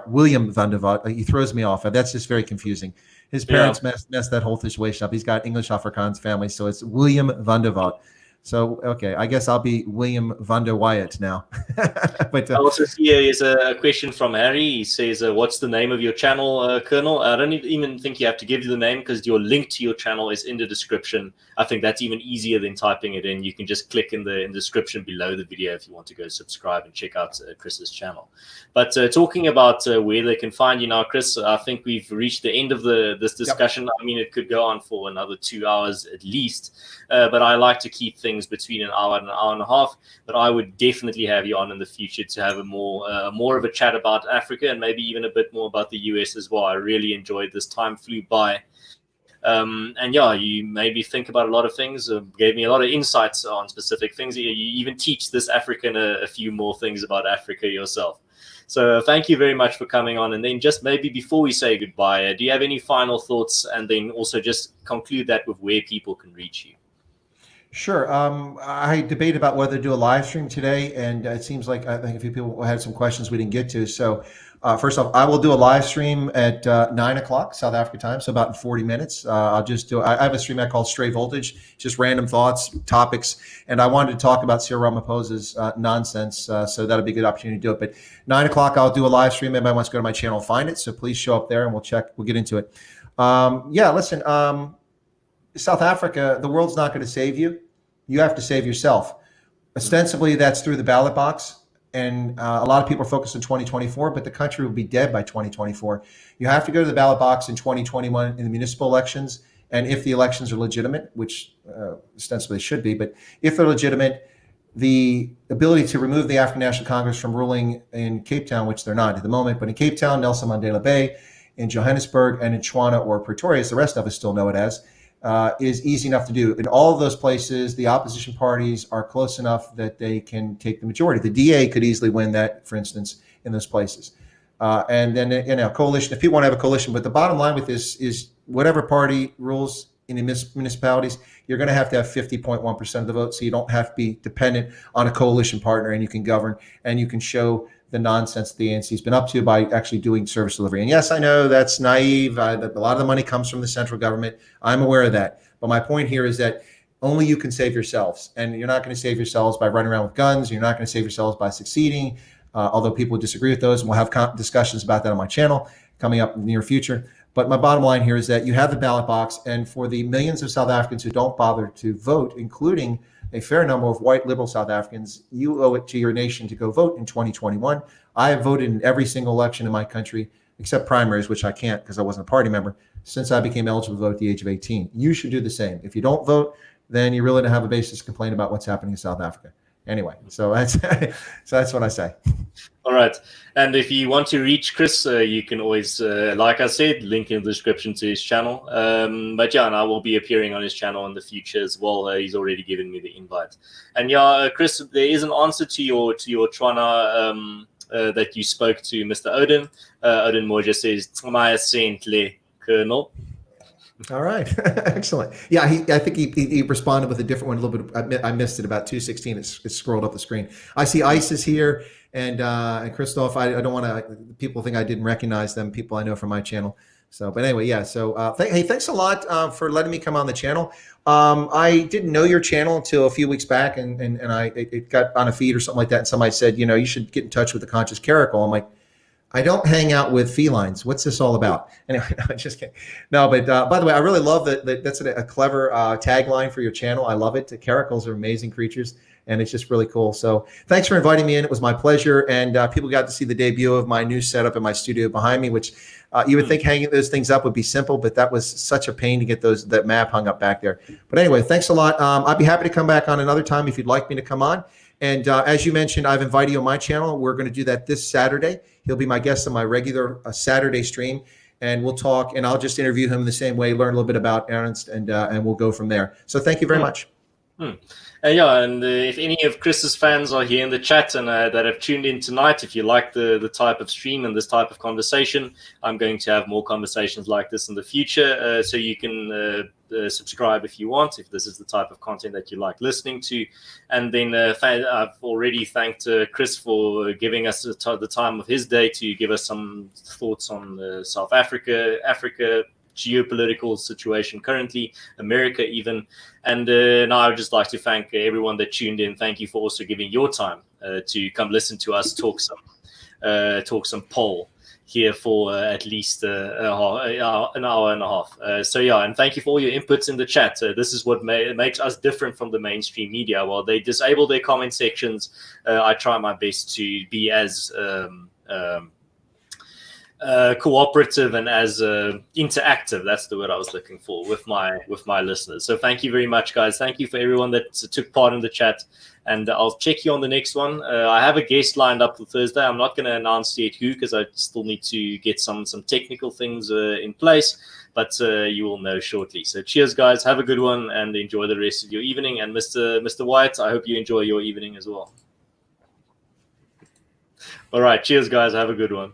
Speaker 2: William van der Walt. He throws me off. That's just very confusing. His parents messed that whole situation up. He's got English Afrikaans family, so it's William van der Walt. So, okay, I guess I'll be William van der Wyatt now. But
Speaker 1: I also see here is a question from Harry. He says, what's the name of your channel, Colonel? I don't even think you have to give you the name because your link to your channel is in the description. I think that's even easier than typing it in. You can just click in the description below the video if you want to go subscribe and check out Chris's channel. But talking about where they can find you now, Chris, I think we've reached the end of this discussion. Yep. I mean, it could go on for another 2 hours at least, but I like to keep things between an hour and an hour and a half. But I would definitely have you on in the future to have a more of a chat about Africa and maybe even a bit more about the US as well. I really enjoyed this. Time flew by. And yeah, you made me think about a lot of things, gave me a lot of insights on specific things. You even teach this African a few more things about Africa yourself. So thank you very much for coming on. And then just maybe before we say goodbye, do you have any final thoughts? And then also just conclude that with where people can reach you.
Speaker 2: Sure. I debate about whether to do a live stream today, and it seems like I think a few people had some questions we didn't get to. So first off, I will do a live stream at 9 o'clock South Africa time, so about in 40 minutes. I'll just do. I have a stream I call Stray Voltage, just random thoughts, topics, and I wanted to talk about Cyril Ramaphosa's nonsense, so that'll be a good opportunity to do it. But 9 o'clock, I'll do a live stream. Anybody wants to go to my channel, find it. So please show up there, and we'll check. We'll get into it. Yeah, listen. South Africa, the world's not going to save you. You have to save yourself. Ostensibly, that's through the ballot box. And a lot of people are focused on 2024, but the country will be dead by 2024. You have to go to the ballot box in 2021 in the municipal elections. And if the elections are legitimate, which ostensibly should be, but if they're legitimate, the ability to remove the African National Congress from ruling in Cape Town, which they're not at the moment, but in Cape Town, Nelson Mandela Bay, in Johannesburg, and in Botswana or Pretoria, as the rest of us still know it as, is easy enough to do. In all of those places, the opposition parties are close enough that they can take the majority. The DA could easily win that, for instance, in those places. And then, coalition, if people want to have a coalition, but the bottom line with this is whatever party rules in the municipalities, you're going to have 50.1% of the vote. So you don't have to be dependent on a coalition partner, and you can govern and you can show the nonsense the ANC has been up to by actually doing service delivery. And yes, I know that's naive. A lot of the money comes from the central government. I'm aware of that. But my point here is that only you can save yourselves. And you're not going to save yourselves by running around with guns. You're not going to save yourselves by succeeding, although people disagree with those. And we'll have discussions about that on my channel coming up in the near future. But my bottom line here is that you have the ballot box. And for the millions of South Africans who don't bother to vote, including a fair number of white liberal South Africans, you owe it to your nation to go vote in 2021. I have voted in every single election in my country, except primaries, which I can't because I wasn't a party member, since I became eligible to vote at the age of 18. You should do the same. If you don't vote, then you really don't have a basis to complain about what's happening in South Africa. Anyway, so that's what I say.
Speaker 1: All right. And if you want to reach Chris, you can always, like I said, link in the description to his channel. But yeah, and I will be appearing on his channel in the future as well. He's already given me the invite. And yeah, Chris, there is an answer to your Trana that you spoke to Mr. Odin. Odin Moja says, "My saintly Colonel."
Speaker 2: All right, excellent. Yeah, I think he responded with a different one a little bit. I missed it about 2:16. It's scrolled up the screen. I see Isis here and Christoph. I don't want to. People think I didn't recognize them. People I know from my channel. So, but anyway, yeah. So, hey, thanks a lot for letting me come on the channel. I didn't know your channel until a few weeks back, and it got on a feed or something like that. And somebody said, you should get in touch with the Conscious Caracal. I'm like, I don't hang out with felines. What's this all about? Anyway, no, just kidding. No, but by the way, I really love that. That's a clever tagline for your channel. I love it. The caracals are amazing creatures, and it's just really cool. So thanks for inviting me in. It was my pleasure. And people got to see the debut of my new setup in my studio behind me, which you would think hanging those things up would be simple, but that was such a pain to get that map hung up back there. But anyway, thanks a lot. I'd be happy to come back on another time if you'd like me to come on. And as you mentioned, I've invited you on my channel. We're going to do that this Saturday. He'll be my guest on my regular Saturday stream, and we'll talk. And I'll just interview him in the same way, learn a little bit about Ernst, and we'll go from there. So thank you very much.
Speaker 1: Yeah, and if any of Chris's fans are here in the chat and that have tuned in tonight, if you like the type of stream and this type of conversation, I'm going to have more conversations like this in the future. So you can subscribe if you want, if this is the type of content that you like listening to. And then I've already thanked Chris for giving us the time of his day to give us some thoughts on South Africa, geopolitical situation currently, America even. And now I would just like to thank everyone that tuned in. Thank you for also giving your time to come listen to us talk some pole here for at least an hour and a half. So yeah, and thank you for all your inputs in the chat. This is what makes us different from the mainstream media. While they disable their comment sections, I try my best to be as cooperative and as interactive. That's the word I was looking for with my listeners. So thank you very much, guys. Thank you for everyone that took part in the chat, and I'll check you on the next one. I have a guest lined up for Thursday. I'm not going to announce yet who, because I still need to get some technical things in place, but you will know shortly. So cheers, guys. Have a good one and enjoy the rest of your evening. And Mr. Wyatt, I hope you enjoy your evening as well. All right, cheers, guys. Have a good one.